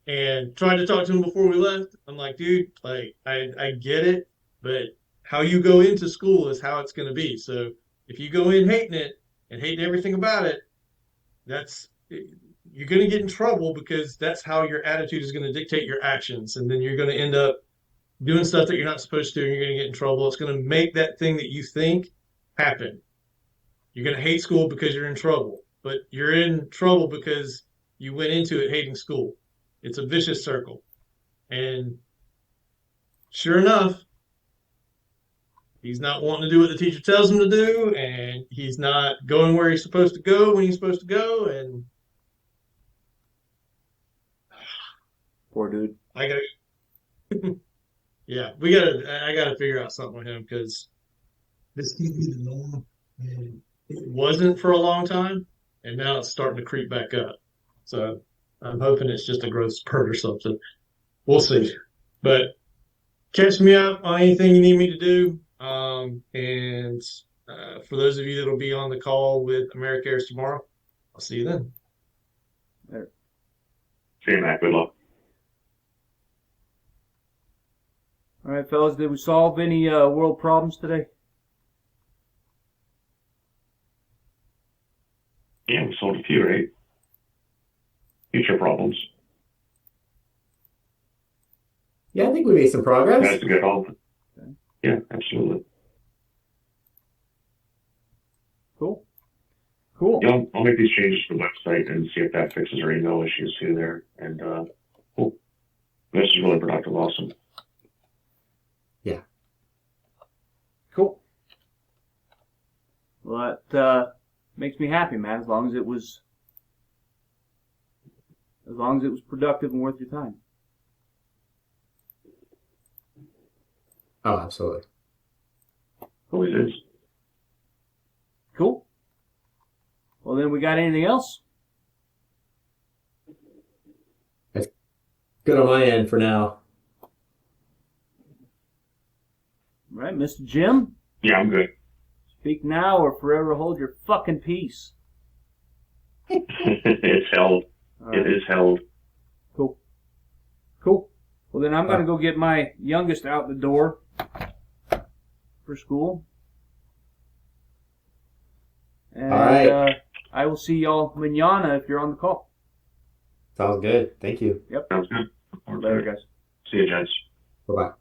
And tried to talk to him before we left. I'm like, dude, like I get it, but how you go into school is how it's gonna be. So if you go in hating it and hating everything about it, you're gonna get in trouble, because that's how your attitude is gonna dictate your actions, and then you're gonna end up doing stuff that you're not supposed to, and you're going to get in trouble. It's going to make that thing that you think happen. You're going to hate school because you're in trouble, but you're in trouble because you went into it hating school. It's a vicious circle. And sure enough, he's not wanting to do what the teacher tells him to do, and he's not going where he's supposed to go when he's supposed to go. And Poor dude. I got, yeah, I gotta figure out something with him because this can't be the norm. And it wasn't for a long time, and now it's starting to creep back up. So I'm hoping it's just a growth spurt or something. We'll see. But catch me up on anything you need me to do. And for those of you that will be on the call with AmeriCares tomorrow, I'll see you then. See you, Matt. Good luck. All right, fellas, did we solve any world problems today? Yeah, we solved a few, right? Future problems. Yeah, I think we made some progress. That's a good help. Okay. Yeah, absolutely. Cool. Cool. Yeah, I'll make these changes to the website and see if that fixes our email issues too there. And cool. This is really productive. Awesome. Yeah. Cool. Well, that makes me happy, man. As long as it was productive and worth your time. Oh, absolutely. Always is. Cool. Well, then we got anything else? That's good on my end for now. All right, Mr. Jim? Yeah, I'm good. Speak now or forever hold your fucking peace. It's held. All right. It is held. Cool. Cool. Well, then I'm going to go get my youngest out the door for school. And All right. I will see y'all mañana if you're on the call. Sounds good. Thank you. Yep. Sounds good. Later, guys. See you, gents. Bye-bye.